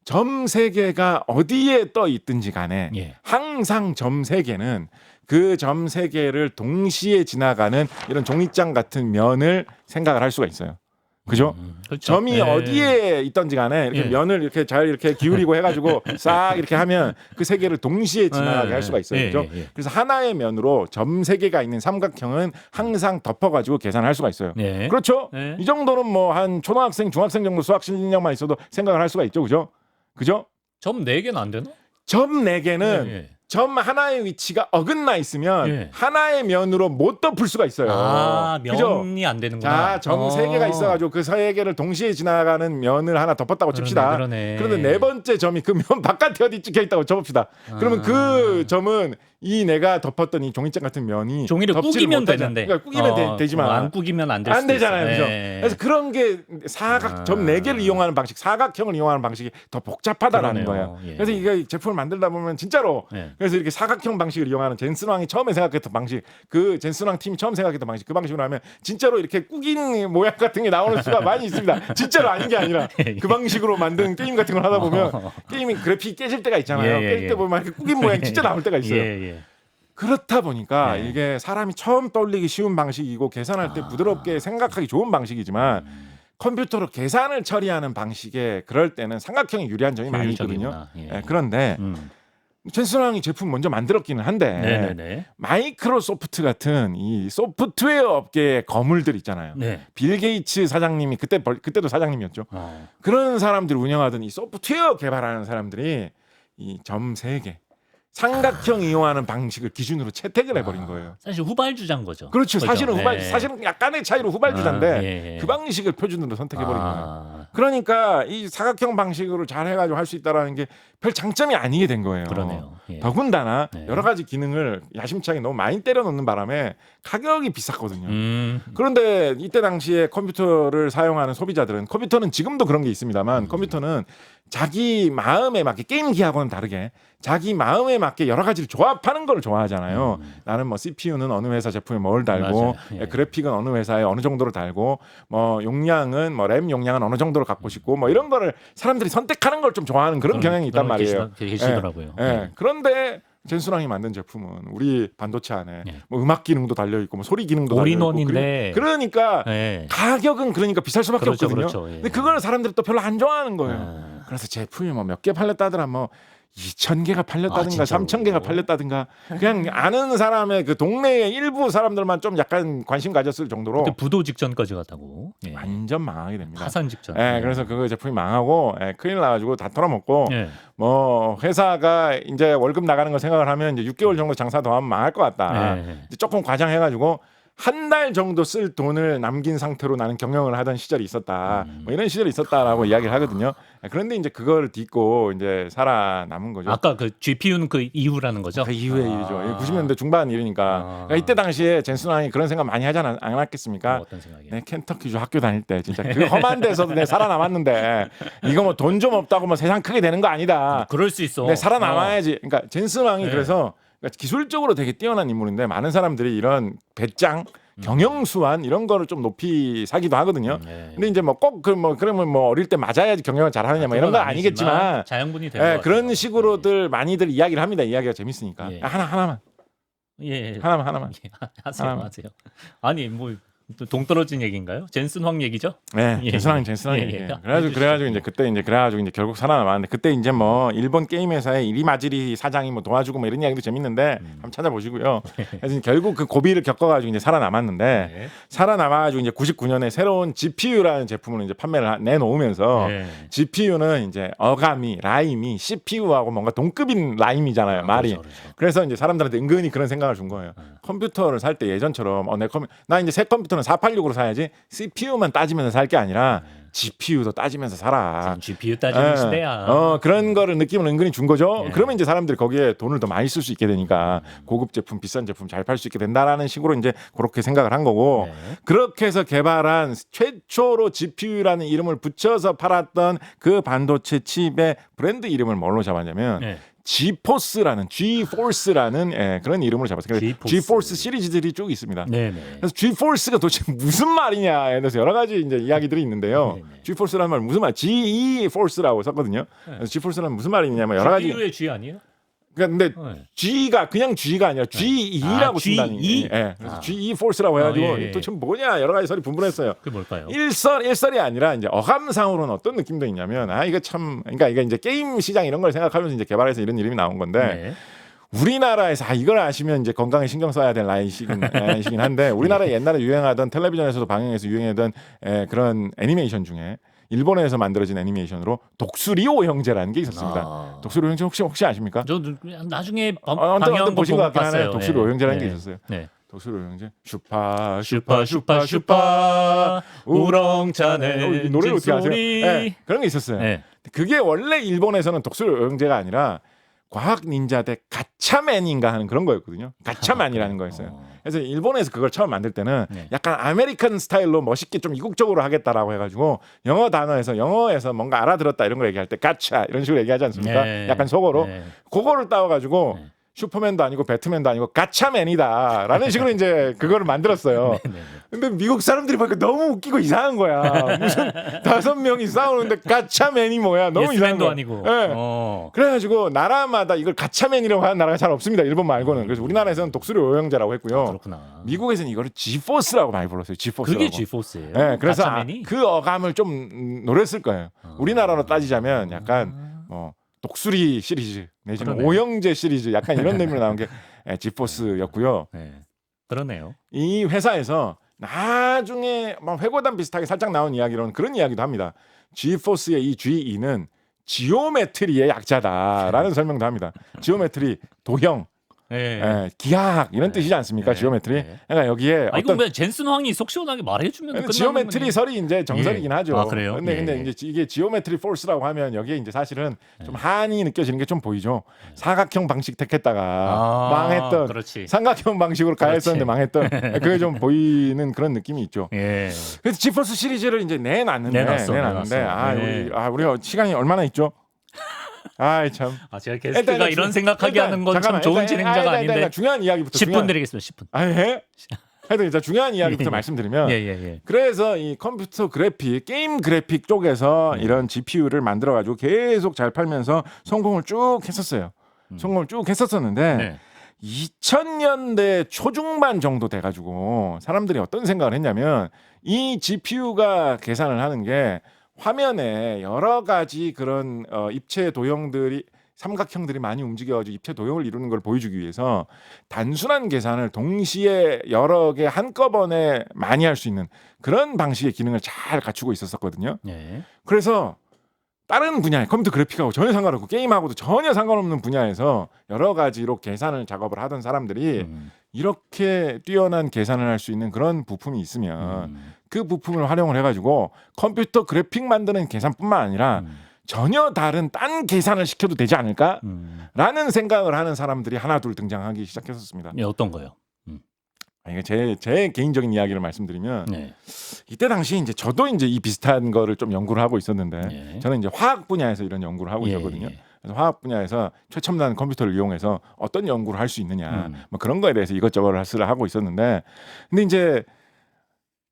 점 3개가 어디에 떠 있든지 간에 항상 점 3개는 그 점 3개를 동시에 지나가는 이런 종이장 같은 면을 생각을 할 수가 있어요. 그죠? 그렇죠. 점이 어디에 있던지 간에 이렇게 면을 이렇게 잘 이렇게 기울이고 해가지고 싹 이렇게 하면 그 3개를 동시에 지나가게 할 수가 있어요. 그죠? 그래서 하나의 면으로 점 3개가 있는 삼각형은 항상 덮어가지고 계산할 수가 있어요. 그렇죠? 이 정도는 뭐 한 초등학생, 중학생 정도 수학 실력만 있어도 생각을 할 수가 있죠. 그죠? 그죠? 점 4개는 안 되나? 점 4개는 점 하나의 위치가 어긋나 있으면 하나의 면으로 못 덮을 수가 있어요. 면이 그죠? 안 되는구나. 자, 점 3개가 있어가지고 그 3개를 동시에 지나가는 면을 하나 덮었다고 칩시다. 그런데 네 번째 점이 그 면 바깥에 어디 찍혀 있다고 쳐봅시다. 그러면 그 점은 이 내가 덮었던 이 종이장 같은 면이 종이를 꾸기면 되는데, 그러니까 꾸기면 되지만 안 꾸기면 안 될 수도 되잖아요. 그죠? 있어요. 그래서 그런 게 점 4개를 이용하는 방식, 사각형을 이용하는 방식이 더 복잡하다라는 거예요. 그래서 이게 제품을 만들다 보면 진짜로 그래서 이렇게 사각형 방식을 이용하는 젠슨왕이 처음에 생각했던 방식, 그 젠슨왕 팀이 처음 생각했던 방식, 그 방식으로 하면 진짜로 이렇게 꾸긴 모양 같은 게 나오는 수가 많이 있습니다. 진짜로 아닌 게 아니라 그 방식으로 만든 게임 같은 걸 하다 보면 게임이 그래픽이 깨질 때가 있잖아요. 깨질 때 보면 이렇게 꾸긴 모양이 진짜 나올 때가 있어요. 그렇다 보니까 이게 사람이 처음 떠올리기 쉬운 방식이고 계산할 때 부드럽게 생각하기 좋은 방식이지만 컴퓨터로 계산을 처리하는 방식에 그럴 때는 삼각형이 유리한 점이 많이 있거든요. 그런데 젠슨왕이 제품 먼저 만들었기는 한데 마이크로소프트 같은 이 소프트웨어 업계의 거물들 있잖아요. 빌 게이츠 사장님이 그때도 사장님이었죠. 그런 사람들이 운영하던 이 소프트웨어 개발하는 사람들이 이 점 3개 삼각형 이용하는 방식을 기준으로 채택을 해버린 거예요. 사실 후발주자인 거죠. 그렇죠. 사실은 사실은 약간의 차이로 후발주자인데 그 방식을 표준으로 선택해버린 거예요. 그러니까 이 사각형 방식으로 잘 해가지고 할 수 있다라는 게 별 장점이 아니게 된 거예요. 그러네요. 더군다나 여러 가지 기능을 야심차게 너무 많이 때려놓는 바람에 가격이 비쌌거든요. 그런데 이때 당시에 컴퓨터를 사용하는 소비자들은 컴퓨터는 지금도 그런 게 있습니다만 컴퓨터는 자기 마음에 맞게 게임기하고는 다르게 자기 마음에 맞게 여러 가지를 조합하는 걸 좋아하잖아요. 나는 뭐 CPU는 어느 회사 제품에 뭘 달고 그래픽은 어느 회사에 어느 정도로 달고 뭐 용량은 뭐 램 용량은 어느 정도로 갖고 싶고 뭐 이런 거를 사람들이 선택하는 걸 좀 좋아하는 그런 경향이 있단 말이에요. 계시더라고요. 그런데 젠슨왕이 만든 제품은 우리 반도체 안에 뭐 음악 기능도 달려 있고 뭐 소리 기능도 달려 있고 그러니까 가격은 그러니까 비쌀 수밖에 없거든요. 근데 그걸 사람들이 또 별로 안 좋아하는 거예요. 그래서 제품이 뭐 몇 개 팔렸다더라 뭐 2,000개가 팔렸다든가 3,000개가 팔렸다든가 그냥 아는 사람의 그 동네의 일부 사람들만 좀 약간 관심 가졌을 정도로 부도 직전까지 갔다고 완전 망하게 됩니다. 파산 직전. 그래서 그 제품이 망하고 큰일 나가지고 다 털어먹고 뭐 회사가 이제 월급 나가는 거 생각을 하면 이제 6개월 정도 장사 더 하면 망할 것 같다. 이제 조금 과장해가지고 한 달 정도 쓸 돈을 남긴 상태로 나는 경영을 하던 시절이 있었다. 뭐 이런 시절이 있었다라고 이야기를 하거든요. 그런데 이제 그걸 딛고 이제 살아남은 거죠. 아까 그 GPU는 그 이후라는 거죠? 그 이후의 일이죠. 90년대 중반 일이니까. 그러니까 이때 당시에 젠슨왕이 그런 생각 많이 하지 않았겠습니까? 어떤 생각이에요? 내 켄터키주 학교 다닐 때 진짜 그 험한 데서도 내 살아남았는데 이거 뭐 돈 좀 없다고 뭐 세상 크게 되는 거 아니다. 그럴 수 있어. 내 살아남아야지. 그러니까 젠슨왕이 네. 그래서 그러니까 기술적으로 되게 뛰어난 인물인데 많은 사람들이 이런 배짱 경영수완 이런 거를 좀 높이 사기도 하거든요. 네. 근데 이제 뭐 꼭 그러면 뭐 어릴 때 맞아야지 경영을 잘하느냐 뭐 이런 건 아니겠지만 자양분이 되는 그런 식으로들 많이들 이야기를 합니다. 이야기가 재밌으니까. 예. 하나만. 예. 하나만. 예. 하세요. 하나만. 하세요. 아니 뭐 동떨어진 얘기인가요? 젠슨 황 얘기죠? 네, 예. 젠슨왕 예, 얘기. 예. 그래가지고 이제 그때 이제 그래가지고 이제 결국 살아남았는데 그때 이제 뭐 일본 게임 회사의 이리마지리 사장이 뭐 도와주고 뭐 이런 이야기도 재밌는데 한번 찾아보시고요. 그래서 결국 그 고비를 겪어가지고 이제 살아남았는데 네. 살아남아가지고 이제 99년에 새로운 GPU라는 제품을 이제 판매를 내놓으면서 네. GPU는 이제 어감이 라임이 CPU하고 뭔가 동급인 라임이잖아요 말이. 그렇죠, 그렇죠. 그래서 이제 사람들한테 은근히 그런 생각을 준 거예요. 컴퓨터를 살 때 예전처럼 나 이제 새 컴퓨터는 486으로 사야지 CPU만 따지면서 살 게 아니라 GPU도 따지면서 살아. 지금 GPU 따지는 시대야. 그런 거를 느낌을 은근히 준 거죠. 예. 그러면 이제 사람들이 거기에 돈을 더 많이 쓸 수 있게 되니까 고급 제품, 비싼 제품 잘 팔 수 있게 된다라는 식으로 이제 그렇게 생각을 한 거고 네. 그렇게 해서 개발한 최초로 GPU라는 이름을 붙여서 팔았던 그 반도체 칩의 브랜드 이름을 뭘로 잡았냐면 네. G-Force라는 그런 이름으로 잡았어요. G-Force. G-Force 시리즈들이 쭉 있습니다. 네네. 그래서 G-Force가 도대체 무슨 말이냐에 대해서 여러 가지 이제 이야기들이 있는데요. 네네. G-Force라는 말 무슨 말? G-E-Force라고 썼거든요. 그래서 G-Force라는 무슨 말이냐면 여러 가지. GPU의 G 아니에요? 그러니까 근데 네. G가 그냥 G가 아니라 GE라고 쓴다는 GE? 게. 예. 그래서 GE-Force라고 해가지고 예, 예. 도대체 뭐냐 여러 가지 설이 분분했어요. 그게 뭘까요? 일설이 아니라 이제 어감상으로는 어떤 느낌도 있냐면 이거 참 그러니까 이게 이제 게임 시장 이런 걸 생각하면서 이제 개발해서 이런 이름이 나온 건데 네. 우리나라에서 이걸 아시면 이제 건강에 신경 써야 될 나이시긴 한데 우리나라에 옛날에 유행하던 텔레비전에서도 방영해서 유행하던 그런 애니메이션 중에 일본에서 만들어진 애니메이션으로 독수리오 형제라는 게 있었습니다. 독수리오 형제 혹시 아십니까? 저 나중에 언뜻 방영 거 보신 것 보고 같긴 하네요. 봤어요. 독수리오 네. 형제라는 게 네. 있었어요. 네. 독수리오 형제 슈파 우렁차네 이 노래를 어떻게 아세요? 소리. 네, 그런 게 있었어요. 네. 그게 원래 일본에서는 독수리오 형제가 아니라 과학 닌자 대 가차맨인가 하는 그런 거였거든요. 가차맨이라는 거였어요. 그래서 일본에서 그걸 처음 만들 때는 네. 약간 아메리칸 스타일로 멋있게 좀 이국적으로 하겠다라고 해가지고 영어에서 뭔가 알아들었다 이런 거 얘기할 때 가차 이런 식으로 얘기하지 않습니까? 네. 약간 속어로 네. 그거를 따와가지고 네. 슈퍼맨도 아니고 배트맨도 아니고 가차맨이다라는 식으로 이제 그거를 만들었어요. 네, 네. 근데 미국 사람들이 보니까 너무 웃기고 이상한 거야. 무슨 5명이 싸우는데 가차맨이 뭐야? 너무 이상한 예스맨도 거야. 아니고. 네. 그래가지고 나라마다 이걸 가차맨이라고 하는 나라가 잘 없습니다. 일본 말고는. 그래서 우리나라에서는 독수리 오형제라고 했고요. 그렇구나. 미국에서는 이거를 G-Force라고 많이 불렀어요. G-Force라고. 그게 G-Force예요. 네, 그래서 가차맨이? 그 어감을 좀 노렸을 거예요. 우리나라로 따지자면 약간 뭐 독수리 시리즈 내지는 그러네. 오형제 시리즈 약간 이런 의미로 나온 게 G-Force였고요. 네. 그러네요. 이 회사에서 나중에 막 회고담 비슷하게 살짝 나온 이야기로는 그런 이야기도 합니다. G-Force의 이 GE는 지오메트리의 약자다라는 설명도 합니다. 지오메트리 도형, 네. 기하학 이런 네. 뜻이지 않습니까? 네. 지오메트리. 네. 그러니까 여기에 아, 이건 어떤 왜 젠슨 황이 속 시원하게 말해주면 끝나는 지오메트리 거네. 설이 이제 정설이긴 예. 하죠. 아, 그래요? 근데 예. 이제 이게 지오메트리 포스라고 하면 여기에 이제 사실은 좀 한이 느껴지는 게 좀 보이죠. 사각형 방식 택했다가 망했던 그렇지. 삼각형 방식으로 가야 그렇지. 했었는데 망했던 그게 좀 보이는 그런 느낌이 있죠. 예. 그래서 지포스 시리즈를 이제 내놨는데 내놨어. 네. 우리가 시간이 얼마나 있죠? 아이 참. 아, 제가 게스트가 이런 생각하게 하는 건 참 잠깐만, 좋은 일단, 진행자가 아닌데. 일단 중요한 이야기부터 10분 드리겠습니다. 10분. 아 예? 하여튼 일단 중요한 이야기부터 예. 말씀드리면 예. 그래서 이 컴퓨터 그래픽, 게임 그래픽 쪽에서 이런 GPU를 만들어가지고 계속 잘 팔면서 성공을 쭉 했었어요. 성공을 쭉 했었었는데 네. 2000년대 초중반 정도 돼가지고 사람들이 어떤 생각을 했냐면 이 GPU가 계산을 하는 게 화면에 여러 가지 그런 입체 도형들이 삼각형들이 많이 움직여가지고 입체 도형을 이루는 걸 보여주기 위해서 단순한 계산을 동시에 여러 개 한꺼번에 많이 할 수 있는 그런 방식의 기능을 잘 갖추고 있었거든요. 네. 그래서 다른 분야에 컴퓨터 그래픽하고 전혀 상관없고 게임하고도 전혀 상관없는 분야에서 여러 가지로 계산을 작업을 하던 사람들이 이렇게 뛰어난 계산을 할 수 있는 그런 부품이 있으면 그 부품을 활용을 해가지고 컴퓨터 그래픽 만드는 계산뿐만 아니라 전혀 다른 딴 계산을 시켜도 되지 않을까라는 생각을 하는 사람들이 하나둘 등장하기 시작했었습니다. 예, 어떤 거요? 이게 제 개인적인 이야기를 말씀드리면 네. 이때 당시 이제 저도 이제 이 비슷한 거를 좀 연구를 하고 있었는데 예. 저는 이제 화학 분야에서 이런 연구를 하고 있었거든요. 예. 그래서 화학 분야에서 최첨단 컴퓨터를 이용해서 어떤 연구를 할 수 있느냐 뭐 그런 거에 대해서 이것저것 하고 있었는데 근데 이제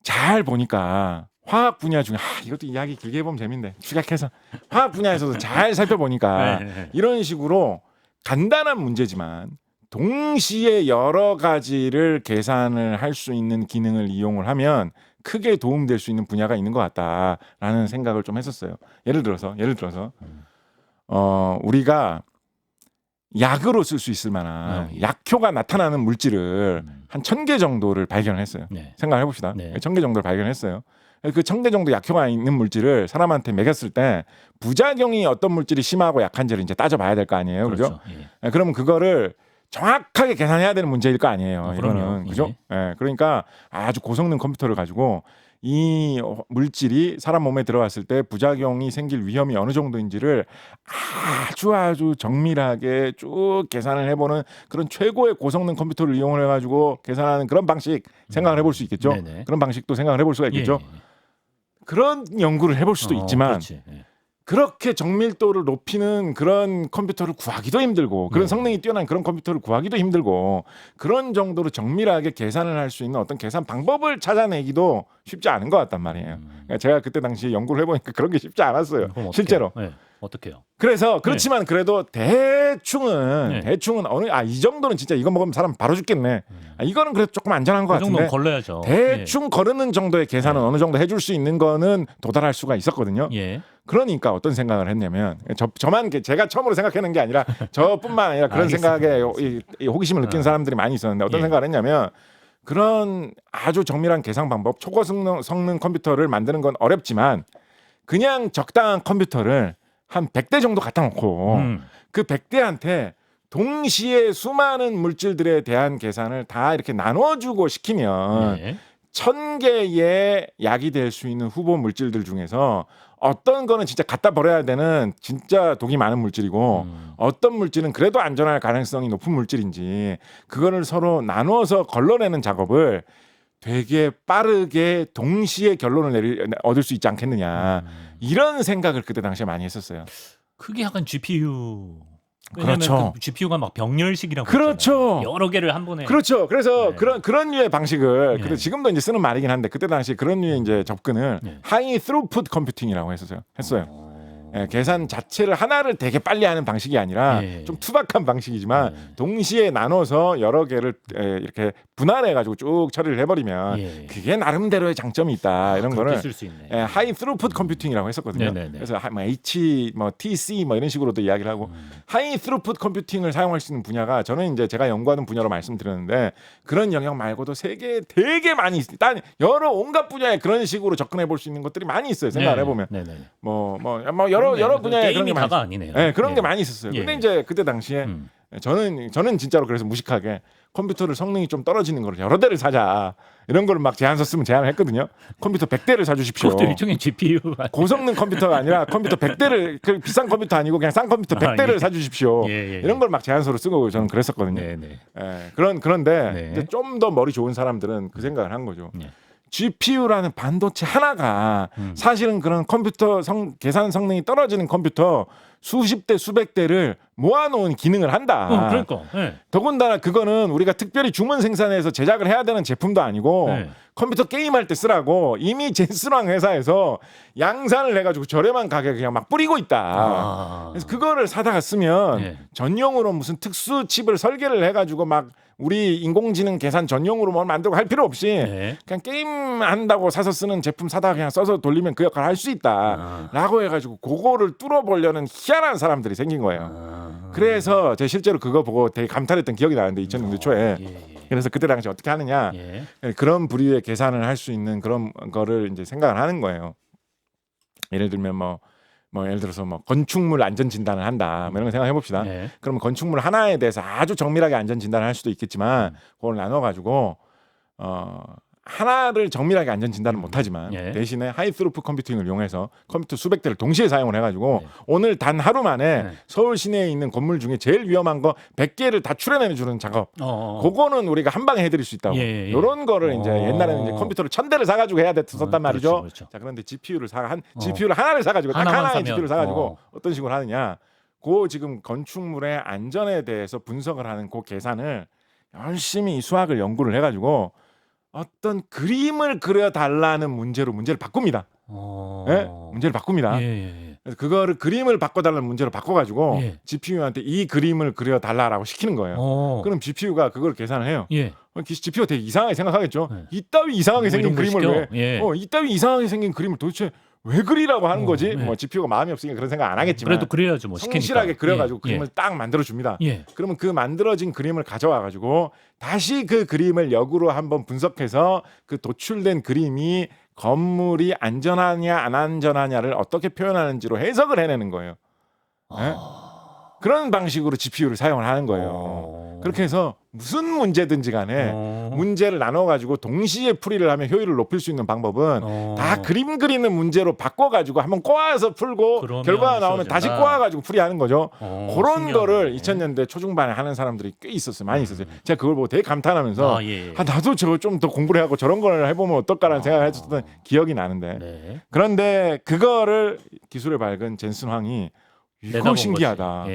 잘 보니까 화학 분야 중에 이것도 이야기 길게 해보면 재밌는데 축약해서 화학 분야에서도 잘 살펴보니까 이런 식으로 간단한 문제지만 동시에 여러 가지를 계산을 할 수 있는 기능을 이용을 하면 크게 도움될 수 있는 분야가 있는 것 같다라는 생각을 좀 했었어요. 예를 들어서 우리가 약으로 쓸 수 있을 만한 약효가 나타나는 물질을 한 1000개 정도를 발견했어요. 네. 생각을 해봅시다. 네. 1000개 정도를 발견했어요. 그 1000개 정도 약효가 있는 물질을 사람한테 먹였을 때 부작용이 어떤 물질이 심하고 약한지를 이제 따져봐야 될 거 아니에요. 그렇죠? 예. 그러면 그거를 정확하게 계산해야 되는 문제일 거 아니에요. 이거는 그죠? 예. 그러니까 아주 고성능 컴퓨터를 가지고 이 물질이 사람 몸에 들어왔을 때 부작용이 생길 위험이 어느 정도인지를 아주 정밀하게 쭉 계산을 해보는 그런 최고의 고성능 컴퓨터를 이용을 해가지고 계산하는 그런 방식 생각을 해볼 수 있겠죠. 네네. 그런 방식도 생각을 해볼 수가 있겠죠. 예. 그런 연구를 해볼 수도 있지만 그렇지. 예. 그렇게 정밀도를 높이는 그런 컴퓨터를 구하기도 힘들고 그런 성능이 뛰어난 그런 컴퓨터를 구하기도 힘들고 그런 정도로 정밀하게 계산을 할 수 있는 어떤 계산 방법을 찾아내기도 쉽지 않은 것 같단 말이에요. 그러니까 제가 그때 당시에 연구를 해보니까 그런 게 쉽지 않았어요. 실제로. 네. 어떻게요? 그래서 그렇지만 그래도 대충은 어느 이 정도는 진짜 이거 먹으면 사람 바로 죽겠네. 이거는 그래도 조금 안전한 것 그 정도는 같은데 걸러야죠. 대충 거르는 정도의 계산은 어느 정도 해줄 수 있는 거는 도달할 수가 있었거든요. 예. 그러니까 어떤 생각을 했냐면 저만 제가 처음으로 생각하는 게 아니라 저뿐만 아니라 그런 알겠습니다. 생각에 이 호기심을 느낀 사람들이 많이 있었는데 어떤 생각을 했냐면 그런 아주 정밀한 계산 방법 초고성능 컴퓨터를 만드는 건 어렵지만 그냥 적당한 컴퓨터를 한 100대 정도 갖다 놓고 그 100대한테 동시에 수많은 물질들에 대한 계산을 다 이렇게 나눠주고 시키면 1000개의 약이 될 수 있는 후보 물질들 중에서 어떤 거는 진짜 갖다 버려야 되는 진짜 독이 많은 물질이고 어떤 물질은 그래도 안전할 가능성이 높은 물질인지 그거를 서로 나누어서 걸러내는 작업을 되게 빠르게 동시에 결론을 얻을 수 있지 않겠느냐 이런 생각을 그때 당시에 많이 했었어요. 그게 약간 GPU. 그렇죠. 그 GPU가 막 병렬식이라고 그렇죠. 있잖아요. 여러 개를 한 번에. 그렇죠. 그래서 네. 그런 류의 방식을 네. 근데 지금도 이제 쓰는 말이긴 한데 그때 당시 그런 류의 이제 접근을 하이 스루풋 컴퓨팅이라고 했어요. 예, 계산 자체를 하나를 되게 빨리 하는 방식이 아니라 좀 투박한 방식이지만 동시에 나눠서 여러 개를 이렇게 분할해가지고 쭉 처리를 해버리면 그게 나름대로의 장점이 있다 이런 거를 쓸 수 있네. 하이 스루풋 컴퓨팅이라고 했었거든요. 그래서 TC 이런 식으로도 이야기를 하고 하이 스루풋 컴퓨팅을 사용할 수 있는 분야가 저는 이제 제가 연구하는 분야로 말씀드렸는데 그런 영역 말고도 세계에 되게 많이 있다. 여러 온갖 분야에 그런 식으로 접근해 볼 수 있는 것들이 많이 있어요. 생각을 해보면 여러 분야에 그런 게 많이 아니네요. 네, 그런 게 많이 있었어요. 근데 이제 그때 당시에 저는 진짜로 그래서 무식하게 컴퓨터를 성능이 좀 떨어지는 걸 여러 대를 사자 이런 걸 막 제안서 쓰면 제안을 했거든요. 컴퓨터 100대를 사주십시오. 그것도 일종의 GPU. 고성능 컴퓨터가 아니라 컴퓨터 100대를 그 비싼 컴퓨터 아니고 그냥 싼 컴퓨터 100대를 사주십시오. 이런 걸 막 제안서로 쓰고 저는 그랬었거든요. 그런데 좀 더 머리 좋은 사람들은 그 생각을 한 거죠. GPU라는 반도체 하나가 사실은 그런 컴퓨터 계산 성능이 떨어지는 컴퓨터 수십 대 수백 대를 모아놓은 기능을 한다. 그러니까. 더군다나 그거는 우리가 특별히 주문 생산해서 제작을 해야 되는 제품도 아니고 컴퓨터 게임할 때 쓰라고 이미 젠스랑 회사에서 양산을 해가지고 저렴한 가격에 그냥 막 뿌리고 있다. 그래서 그거를 사다가 쓰면 전용으로 무슨 특수 칩을 설계를 해가지고 막 우리 인공지능 계산 전용으로 뭘 만들고 할 필요 없이 그냥 게임 한다고 사서 쓰는 제품 사다가 그냥 써서 돌리면 그 역할을 할 수 있다라고 해가지고 그거를 뚫어보려는 희한한 사람들이 생긴 거예요. 그래서 제가 실제로 그거 보고 되게 감탄했던 기억이 나는데 2000년대 초에 그래서 그때 당시 어떻게 하느냐 그런 부류의 계산을 할 수 있는 그런 거를 이제 생각을 하는 거예요. 예를 들면 뭐 뭐 예를 들어서 뭐 건축물 안전 진단을 한다. 뭐 이런 거 생각해 봅시다. 네. 그러면 건축물 하나에 대해서 아주 정밀하게 안전 진단을 할 수도 있겠지만 그걸 나눠 가지고 하나를 정밀하게 안전 진단은 못하지만 예. 대신에 하이스루프 컴퓨팅을 이용해서 컴퓨터 수백 대를 동시에 사용을 해가지고 네. 오늘 단 하루 만에 네. 서울 시내에 있는 건물 중에 제일 위험한 거 100개를 다 추려내주는 작업. 그거는 우리가 한 방에 해드릴 수 있다고. 예. 이런 거를 이제 옛날에는 이제 컴퓨터를 1000대를 사가지고 해야 됐었단 말이죠. 그렇죠. 자 그런데 GPU를 GPU를 하나를 사가지고 딱 하나만 하나의 사면, GPU를 사가지고 어떤 식으로 하느냐. 그 지금 건축물의 안전에 대해서 분석을 하는 그 계산을 열심히 이 수학을 연구를 해가지고. 어떤 그림을 그려달라는 문제를 바꿉니다. 예? 문제를 바꿉니다. 예. 그래서 그거를 그림을 바꿔달라는 문제로 바꿔가지고 예. GPU한테 이 그림을 그려달라고 시키는 거예요. 그럼 GPU가 그걸 계산을 해요. 예. GPU가 되게 이상하게 생각하겠죠. 네. 이따위 이상하게 생긴 이런 거 그림을 시켜? 예. 이따위 이상하게 생긴 그림을 도대체 왜 그리라고 하는 거지? 네. 뭐 GPU가 마음이 없으니까 그런 생각 안 하겠지만 그래도 그래야죠. 뭐 성실하게 시키니까. 그려가지고 예. 그림을 딱 만들어 줍니다. 예. 그러면 그 만들어진 그림을 가져와가지고 다시 그 그림을 역으로 한번 분석해서 그 도출된 그림이 건물이 안전하냐 안 안전하냐를 어떻게 표현하는지로 해석을 해내는 거예요. 예? 그런 방식으로 GPU를 사용을 하는 거예요. 그렇게 해서 무슨 문제든지 간에 문제를 나눠가지고 동시에 풀이를 하면 효율을 높일 수 있는 방법은 다 그림 그리는 문제로 바꿔가지고 한번 꼬아서 풀고 결과가 나오면 다시 꼬아가지고 풀이하는 거죠. 그런 신기하네. 거를 2000년대 초중반에 하는 사람들이 꽤 있었어요. 많이 있었어요. 제가 그걸 보고 되게 감탄하면서 나도 저거 좀 더 공부를 하고 저런 걸 해보면 어떨까라는 생각을 했었던 기억이 나는데 네. 그런데 그거를 기술의 밝은 젠슨 황이 이거 신기하다.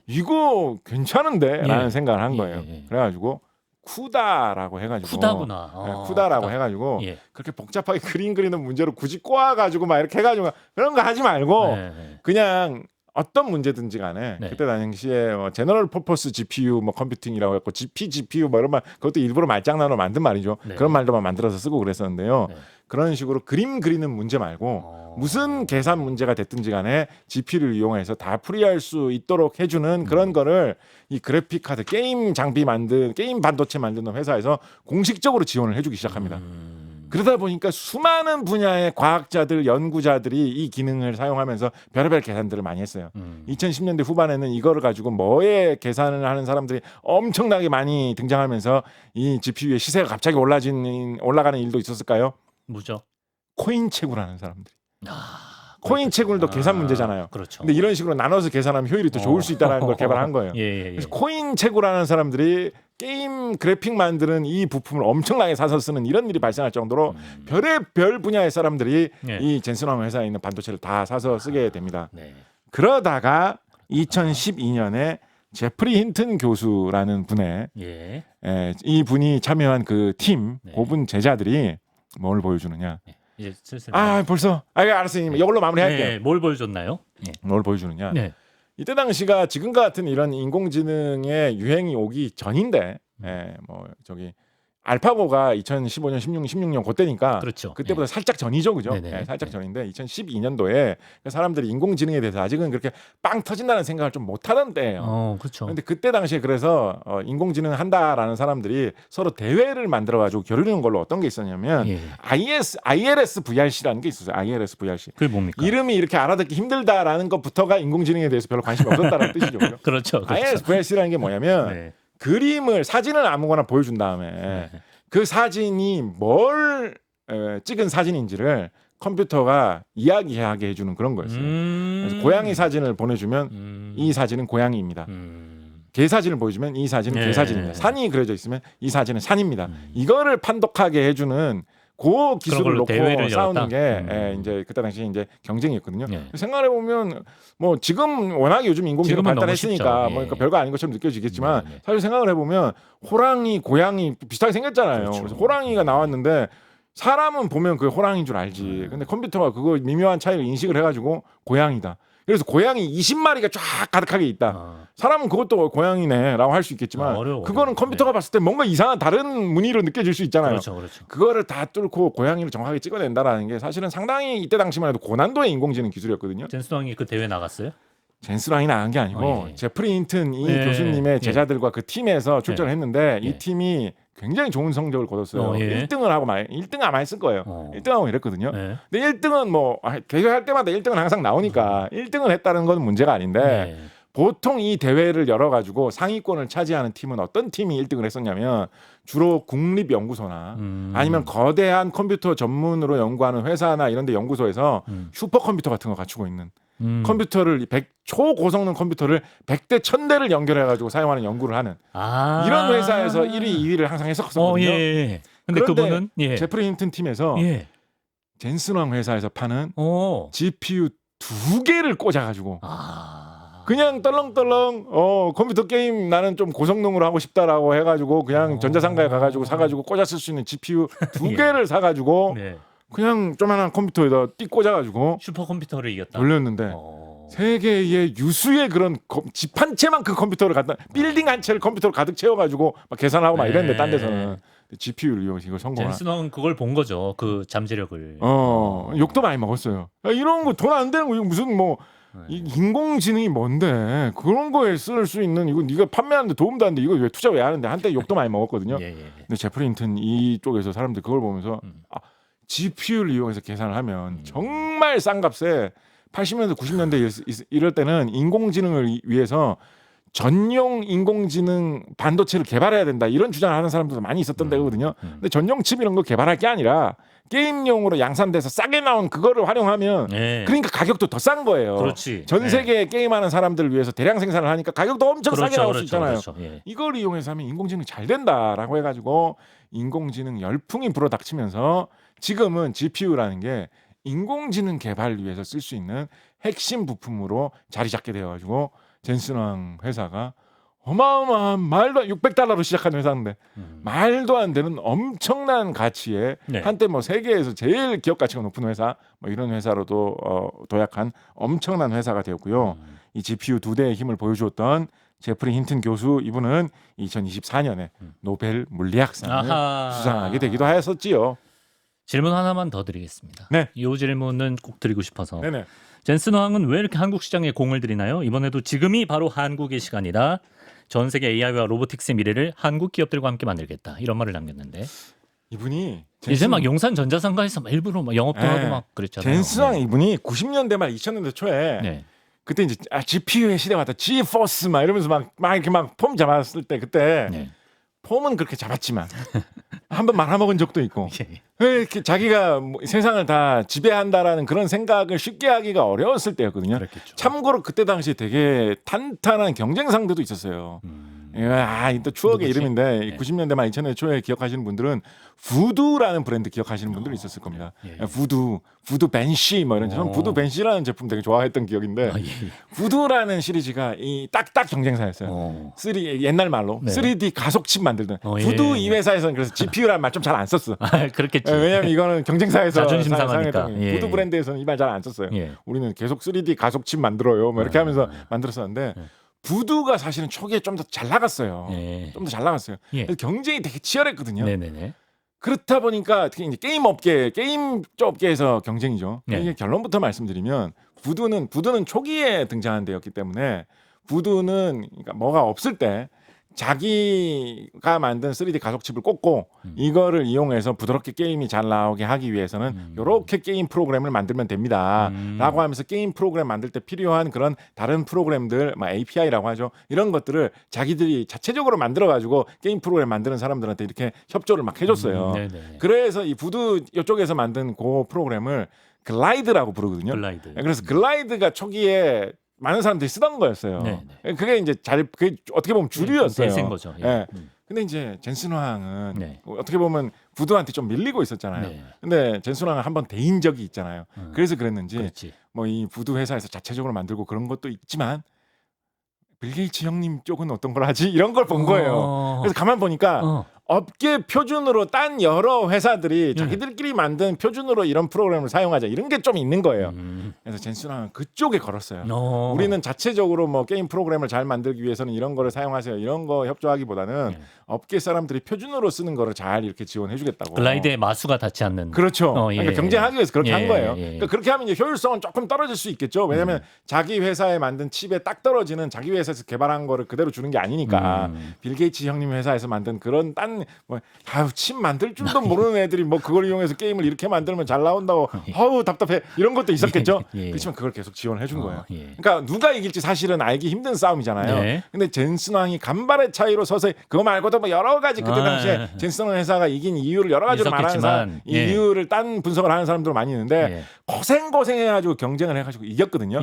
이거 괜찮은데? 라는 생각을 한 거예요. 그래가지고 쿠다라고 해가지고 쿠다구나. 쿠다라고 쿠다. 해가지고 그렇게 복잡하게 그림 그리는 문제로 굳이 꼬아가지고 막 이렇게 해가지고 그런 거 하지 말고 그냥 어떤 문제든지 간에 그때 당시에 뭐 제너럴 퍼포스 GPU 뭐 컴퓨팅이라고 했고 GPGPU 뭐 이런 말 그것도 일부러 말장난으로 만든 말이죠. 그런 말도만 만들어서 쓰고 그랬었는데요. 그런 식으로 그림 그리는 문제 말고 무슨 계산 문제가 됐든지 간에 GPU를 이용해서 다 풀이할 수 있도록 해주는 그런 거를 이 그래픽 카드 게임 장비 만든 게임 반도체 만드는 회사에서 공식적으로 지원을 해주기 시작합니다. 그러다 보니까 수많은 분야의 과학자들, 연구자들이 이 기능을 사용하면서 별의별 계산들을 많이 했어요. 2010년대 후반에는 이거를 가지고 뭐에 계산을 하는 사람들이 엄청나게 많이 등장하면서 이 GPU의 시세가 갑자기 올라가는 일도 있었을까요? 뭐죠? 코인 채굴하는 사람들이. 코인 채굴도 계산 문제잖아요. 그렇죠. 근데 이런 식으로 나눠서 계산하면 효율이 더 좋을 수 있다는 걸 개발한 거예요. 그래서 코인 채굴하는 사람들이 게임 그래픽 만드는 이 부품을 엄청나게 사서 쓰는 이런 일이 발생할 정도로 별의별 분야의 사람들이 이 젠슨 황 회사에 있는 반도체를 다 사서 쓰게 됩니다. 그러다가 2012년에 제프리 힌튼 교수라는 분의 이 분이 참여한 그 팀, 고분 제자들이 뭘 보여주느냐. 이제 슬슬 벌써 알았어요. 이걸로 마무리할게요. 뭘 보여줬나요? 뭘 보여주느냐. 이때 당시가 지금과 같은 이런 인공지능의 유행이 오기 전인데 뭐 저기 알파고가 2015년, 16년 그때니까 그렇죠. 그때보다 살짝 전이죠, 그죠? 살짝 전인데 2012년도에 사람들이 인공지능에 대해서 아직은 그렇게 빵 터진다는 생각을 좀 못하던 때예요. 그렇죠. 그런데 그때 당시에 그래서 인공지능 한다라는 사람들이 서로 대회를 만들어가지고 겨루는 걸로 어떤 게 있었냐면 ILS VRC라는 게 있었어요. ILS VRC. 그게 뭡니까? 이름이 이렇게 알아듣기 힘들다라는 것부터가 인공지능에 대해서 별로 관심이 없었다는 뜻이죠. 그렇죠. ILS VRC라는 게 뭐냐면 사진을 아무거나 보여준 다음에 그 사진이 뭘 찍은 사진인지를 컴퓨터가 이야기하게 해주는 그런 거였어요. 그래서 고양이 사진을 보내주면 이 사진은 고양이입니다. 개 사진을 보여주면 이 사진은 개 사진입니다. 산이 그려져 있으면 이 사진은 산입니다. 이거를 판독하게 해주는 그 기술을 놓고 싸우는 게 이제 그때 당시 이제 경쟁이었거든요. 생각해 보면 뭐 지금 워낙 요즘 인공지능 발달했으니까 뭐 그러니까 별거 아닌 것처럼 느껴지겠지만 사실 생각을 해보면 호랑이, 고양이 비슷하게 생겼잖아요. 그렇죠. 그래서 호랑이가 나왔는데 사람은 보면 그게 호랑이인 줄 알지. 근데 컴퓨터가 그거 미묘한 차이를 인식을 해가지고 고양이다. 그래서 고양이 20마리가 쫙 가득하게 있다. 사람은 그것도 고양이네라고 할 수 있겠지만 그거는 컴퓨터가 봤을 때 뭔가 이상한 다른 무늬로 느껴질 수 있잖아요. 그렇죠. 그거를 다 뚫고 고양이를 정확하게 찍어낸다라는 게 사실은 상당히 이때 당시만 해도 고난도의 인공지능 기술이었거든요. 젠슨 황이 그 대회 나갔어요? 젠슨 황이 나간 게 아니고 제프리 힌튼 이 교수님의 제자들과 그 팀에서 출전을 했는데 이 팀이 굉장히 좋은 성적을 거뒀어요. 예. 1등을 하고 1등 아마 했을 거예요. 1등하고 이랬거든요. 네. 근데 1등은 뭐 계속 할 때마다 1등은 항상 나오니까 1등을 했다는 건 문제가 아닌데 네. 보통 이 대회를 열어가지고 상위권을 차지하는 팀은 어떤 팀이 1등을 했었냐면 주로 국립연구소나 아니면 거대한 컴퓨터 전문으로 연구하는 회사나 이런 데 연구소에서 슈퍼컴퓨터 같은 거 갖추고 있는 컴퓨터를 초고성능 컴퓨터를 100대 1000대를 연결해가지고 사용하는 연구를 하는 이런 회사에서 1위, 2위를 항상 했었거든요. 예. 근데 그분은 제프리 힌튼 팀에서 젠슨왕 회사에서 파는 GPU 2개를 꽂아가지고 그냥 떨렁떨렁 컴퓨터 게임 나는 좀 고성능으로 하고 싶다라고 해가지고 그냥 전자상가에 가가지고 사가지고 꽂았을 수 있는 GPU 2개를 사가지고 그냥 조만한 컴퓨터에다 띡 꽂아가지고 슈퍼컴퓨터를 이겼다. 돌렸는데 세계의 유수의 그런 집 한 채만큼 컴퓨터를 갖다 빌딩 한 채를 컴퓨터로 가득 채워가지고 막 계산하고 막 이랬는데 딴 데서는 GPU를 이용해서 이걸 성공한. 젠슨왕은 그걸 본 거죠. 그 잠재력을. 욕도 많이 먹었어요. 야, 이런 거 돈 안 되는 거 이거 무슨 뭐 인공지능이 뭔데 그런 거에 쓸 수 있는 이거 네가 판매하는데 도움도 안 돼 이거 왜 투자 왜 하는데 한때 욕도 많이 먹었거든요. 근데 제프리 힌튼 이쪽에서 사람들이 그걸 보면서 GPU를 이용해서 계산을 하면 정말 싼 값에 80년대 90년대 이럴 때는 인공지능을 위해서 전용 인공지능 반도체를 개발해야 된다 이런 주장을 하는 사람들도 많이 있었던 데거든요. 근데 전용 칩 이런 거 개발할 게 아니라 게임용으로 양산돼서 싸게 나온 그거를 활용하면 그러니까 가격도 더 싼 거예요. 그렇지. 전 세계 게임하는 사람들을 위해서 대량 생산을 하니까 가격도 엄청 싸게 나올 수 있잖아요. 이걸 이용해서 하면 인공지능 잘 된다라고 해가지고 인공지능 열풍이 불어닥치면서 지금은 GPU라는 게 인공지능 개발을 위해서 쓸 수 있는 핵심 부품으로 자리 잡게 되어가지고 젠슨왕 회사가 어마어마한 말도 600달러로 시작한 회사인데 말도 안 되는 엄청난 가치에 한때 뭐 세계에서 제일 기업 가치가 높은 회사 뭐 이런 회사로도 도약한 엄청난 회사가 되었고요. 이 GPU 2대의 힘을 보여주었던 제프리 힌튼 교수 이분은 2024년에 노벨 물리학상을 수상하게 되기도 하였었지요. 질문 하나만 더 드리겠습니다. 이 질문은 꼭 드리고 싶어서. 젠슨왕은 왜 이렇게 한국 시장에 공을 들이나요? 이번에도 지금이 바로 한국의 시간이다. 전 세계 AI와 로보틱스의 미래를 한국 기업들과 함께 만들겠다. 이런 말을 남겼는데. 이분이 이제 막 용산 전자상가에서 막 일부러 막 영업도 하고 막 그랬잖아요. 젠슨왕 이분이 90년대 말 2000년대 초에 그때 이제 GPU의 시대가 왔다. G-Force 막 이러면서 막 이렇게 막 폼 잡았을 때 그때 폼은 그렇게 잡았지만 한 번 말아먹은 적도 있고 이렇게 자기가 뭐 세상을 다 지배한다라는 그런 생각을 쉽게 하기가 어려웠을 때였거든요. 그랬겠죠. 참고로 그때 당시 되게 탄탄한 경쟁 상대도 있었어요. 또 추억의 누구지? 이름인데 90년대 말 2000년대 초에 기억하시는 분들은 부두라는 브랜드 기억하시는 분들이 있었을 겁니다. 부두 벤시 뭐 이런 저는 부두 벤시라는 제품 되게 좋아했던 기억인데 부두라는 시리즈가 이 딱딱 경쟁사였어요. 옛날 말로 3D 가속칩 만들던 부두 이 회사에서는 그래서 GPU라는 말 좀 잘 안 썼어. 그렇겠지. 왜냐하면 이거는 경쟁사에서 자존심 상하니까. 부두 브랜드에서는 이 말 잘 안 썼어요. 우리는 계속 3D 가속칩 만들어요. 뭐 이렇게 하면서 만들었었는데 부두가 사실은 초기에 좀 더 잘 나갔어요. 좀 더 잘 나갔어요. 그래서 경쟁이 되게 치열했거든요. 그렇다 보니까 특히 이제 게임 업계에서 경쟁이죠. 이게 결론부터 말씀드리면 부두는 초기에 등장한 데였기 때문에 부두는 그러니까 뭐가 없을 때 자기가 만든 3D 가속칩을 꽂고 이거를 이용해서 부드럽게 게임이 잘 나오게 하기 위해서는 이렇게 게임 프로그램을 만들면 됩니다. 라고 하면서 게임 프로그램 만들 때 필요한 그런 다른 프로그램들, API라고 하죠. 이런 것들을 자기들이 자체적으로 만들어가지고 게임 프로그램 만드는 사람들한테 이렇게 협조를 막 해줬어요. 그래서 이 부두 이쪽에서 만든 그 프로그램을 글라이드라고 부르거든요. 그래서 글라이드가 초기에 많은 사람들이 쓰던 거였어요. 그게 이제 그게 어떻게 보면 주류였어요. 대세인 거죠. 근데 이제 젠슨왕은 어떻게 보면 부두한테 좀 밀리고 있었잖아요. 근데 젠슨왕은 한번 대인 적이 있잖아요. 그래서 그랬는지 뭐 이 부두 회사에서 자체적으로 만들고 그런 것도 있지만 빌 게이츠 형님 쪽은 어떤 걸 하지? 이런 걸 본 거예요. 그래서 가만 보니까 업계 표준으로 딴 여러 회사들이 자기들끼리 만든 표준으로 이런 프로그램을 사용하자 이런 게 좀 있는 거예요. 그래서 젠슨왕은 그쪽에 걸었어요. 우리는 자체적으로 뭐 게임 프로그램을 잘 만들기 위해서는 이런 거를 사용하세요. 이런 거 협조하기보다는 업계 사람들이 표준으로 쓰는 거를 잘 이렇게 지원해주겠다고. 글라이드의 마수가 닿지 않는. 그렇죠. 그러니까 경쟁하기 위해서 그렇게 한 거예요. 그러니까 그렇게 하면 이제 효율성은 조금 떨어질 수 있겠죠. 왜냐하면 자기 회사에 만든 칩에 딱 떨어지는 자기 회사에서 개발한 거를 그대로 주는 게 아니니까 빌 게이츠 형님 회사에서 만든 그런 딴 침 만들 줄도 모르는 애들이 뭐 그걸 이용해서 게임을 이렇게 만들면 잘 나온다고 아우 답답해 이런 것도 있었겠죠. 그렇지만 그걸 계속 지원해 준 거예요. 그러니까 누가 이길지 사실은 알기 힘든 싸움이잖아요. 네. 근데 젠슨 왕이 간발의 차이로 서서히 그거 말고도 뭐 여러 가지 그때 당시에 젠슨 왕 회사가 이긴 이유를 여러 가지로 말하는 사람, 이 이유를 딴 분석을 하는 사람들 많이 있는데 고생해가지고 경쟁을 해가지고 이겼거든요.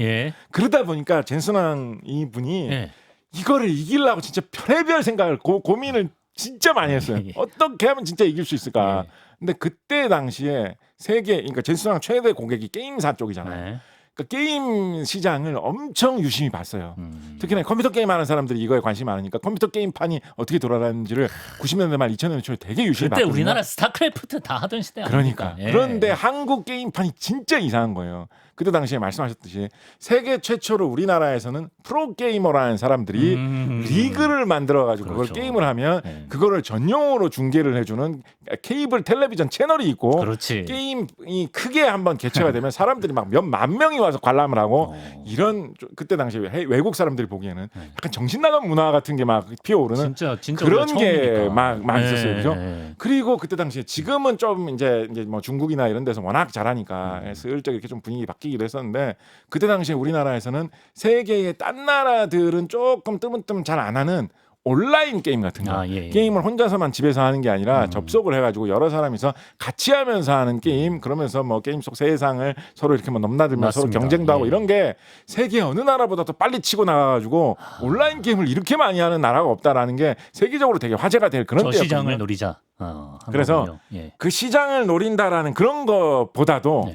그러다 보니까 젠슨 왕 이분이 이거를 이기려고 진짜 별의별 생각을 고민을 진짜 많이 했어요. 어떻게 하면 진짜 이길 수 있을까. 근데 그때 당시에 세계 그러니까 젠슨 왕 최대 고객이 게임사 쪽이잖아요. 그러니까 게임 시장을 엄청 유심히 봤어요. 특히나 컴퓨터 게임 하는 사람들이 이거에 관심이 많으니까 컴퓨터 게임판이 어떻게 돌아가는지를 90년대 말 2000년대 초에 되게 유심히 그때 봤거든요. 우리나라 스타크래프트 다 하던 시대 그러니까. 아닙니까? 그런데 한국 게임판이 진짜 이상한 거예요. 그때 당시에 말씀하셨듯이 세계 최초로 우리나라에서는 프로게이머라는 사람들이 리그를 만들어가지고 그걸 게임을 하면 그거를 전용으로 중계를 해주는 케이블 텔레비전 채널이 있고 게임이 크게 한번 개최가 되면 사람들이 막 몇만 명이 와서 관람을 하고 이런 그때 당시에 외국 사람들이 보기에는 약간 정신 나간 문화 같은 게 막 피어오르는 진짜 그런 게 막 많이 있었어요. 그죠? 그리고 그때 당시에 지금은 좀 이제 뭐 중국이나 이런 데서 워낙 잘하니까 슬쩍 이렇게 좀 분위기 바뀌기도 했었는데 그때 당시에 우리나라에서는 세계의 딴 나라들은 조금 뜨문뜨문 잘 안 하는 온라인 게임 같은 거 게임을 혼자서만 집에서 하는 게 아니라 접속을 해가지고 여러 사람이서 같이 하면서 하는 게임 그러면서 뭐 게임 속 세상을 서로 이렇게 뭐 넘나들며 서로 경쟁도 하고 이런 게 세계 어느 나라보다도 빨리 치고 나가가지고 온라인 게임을 이렇게 많이 하는 나라가 없다라는 게 세계적으로 되게 화제가 될 그런 때였거든요. 시장을 노리자. 그래서 그 시장을 노린다라는 그런 것보다도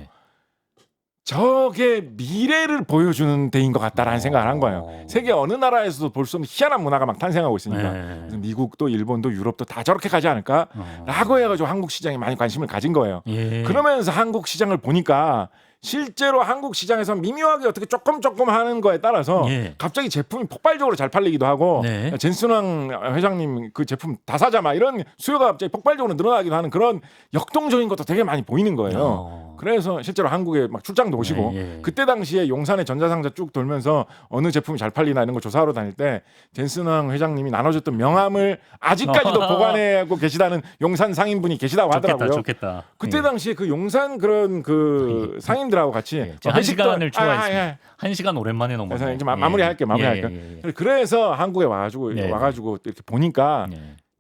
저게 미래를 보여주는 데인 것 같다라는 생각을 한 거예요. 세계 어느 나라에서도 볼 수 없는 희한한 문화가 막 탄생하고 있으니까 미국도 일본도 유럽도 다 저렇게 가지 않을까라고 해가지고 한국 시장에 많이 관심을 가진 거예요. 그러면서 한국 시장을 보니까 실제로 한국 시장에서 미묘하게 어떻게 조금 하는 거에 따라서 갑자기 제품이 폭발적으로 잘 팔리기도 하고 젠슨 왕 회장님 그 제품 다 사자 막 이런 수요가 갑자기 폭발적으로 늘어나기도 하는 그런 역동적인 것도 되게 많이 보이는 거예요. 그래서 실제로 한국에 막 출장도 오시고 그때 당시에 용산의 전자상자 쭉 돌면서 어느 제품이 잘 팔리나 이런 거 조사하러 다닐 때 젠슨 왕 회장님이 나눠줬던 명함을 아직까지도 보관하고 계시다는 용산 상인분이 계시다고 하더라고요. 좋겠다. 그때 당시에 그 용산 그런 그 상인들하고 같이 한 시간을 추가했습니다. 1시간 오랜만에 넘어서 그래서 이제 마무리할게요. 그래서 한국에 와가지고 이렇게 보니까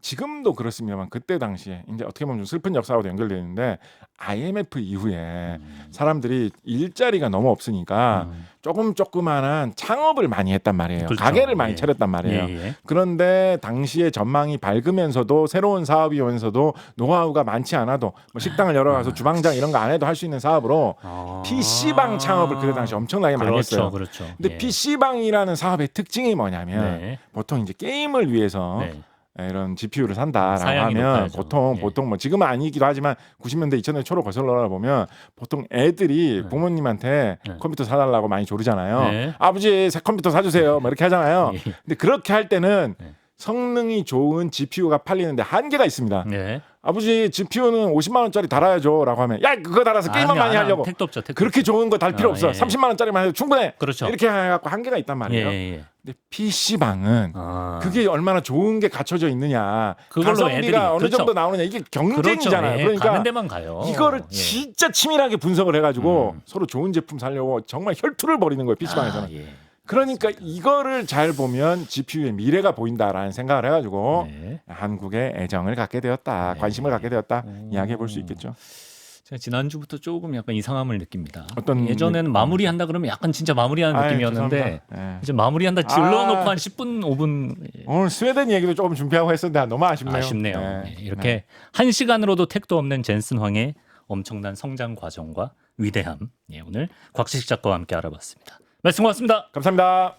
지금도 그렇습니다만 그때 당시에 이제 어떻게 보면 좀 슬픈 역사하고도 연결되어 있는데 IMF 이후에 사람들이 일자리가 너무 없으니까 조그만한 창업을 많이 했단 말이에요. 가게를 많이 차렸단 말이에요. 그런데 당시에 전망이 밝으면서도 새로운 사업이면서도 노하우가 많지 않아도 뭐 식당을 열어가서 주방장 이런 거 안 해도 할 수 있는 사업으로 PC방 창업을 그때 당시 엄청나게 많이 했어요. 근데 PC방이라는 사업의 특징이 뭐냐면 보통 이제 게임을 위해서 이런 GPU를 산다라고 하면 보통 뭐 지금은 아니기도 하지만 90년대 2000년대 초로 거슬러 보면 보통 애들이 부모님한테 컴퓨터 사달라고 많이 조르잖아요. 아버지 새 컴퓨터 사주세요. 뭐 이렇게 하잖아요. 근데 그렇게 할 때는 성능이 좋은 GPU가 팔리는데 한계가 있습니다. 아버지 GPU는 50만 원짜리 달아야죠라고 하면 야 그거 달아서 게임만 많이 하려고 택도 없죠. 그렇게 좋은 거 달 필요 없어. 30만 원짜리만 해도 충분해. 이렇게 해갖고 한계가 있단 말이에요. 근데 PC방은 그게 얼마나 좋은 게 갖춰져 있느냐 가성비가 어느 정도 나오느냐 이게 경쟁이잖아요. 그러니까 가는 데만 가요. 이거를 진짜 치밀하게 분석을 해가지고 서로 좋은 제품 살려고 정말 혈투를 벌이는 거예요. PC방에서는. 그러니까 이거를 잘 보면 GPU의 미래가 보인다라는 생각을 해가지고 한국에 애정을 갖게 되었다, 관심을 갖게 되었다 이야기해 볼 수 있겠죠. 제가 지난주부터 조금 약간 이상함을 느낍니다. 어떤 예전에는 마무리한다 그러면 약간 진짜 마무리하는 느낌이었는데 이제 마무리한다 질러놓고 한 10분, 5분 오늘 스웨덴 얘기도 조금 준비하고 했었는데 너무 아쉽네요. 이렇게 1시간으로도 택도 없는 젠슨 황의 엄청난 성장 과정과 위대함 오늘 곽지식 작가와 함께 알아봤습니다. 말씀 고맙습니다. 감사합니다.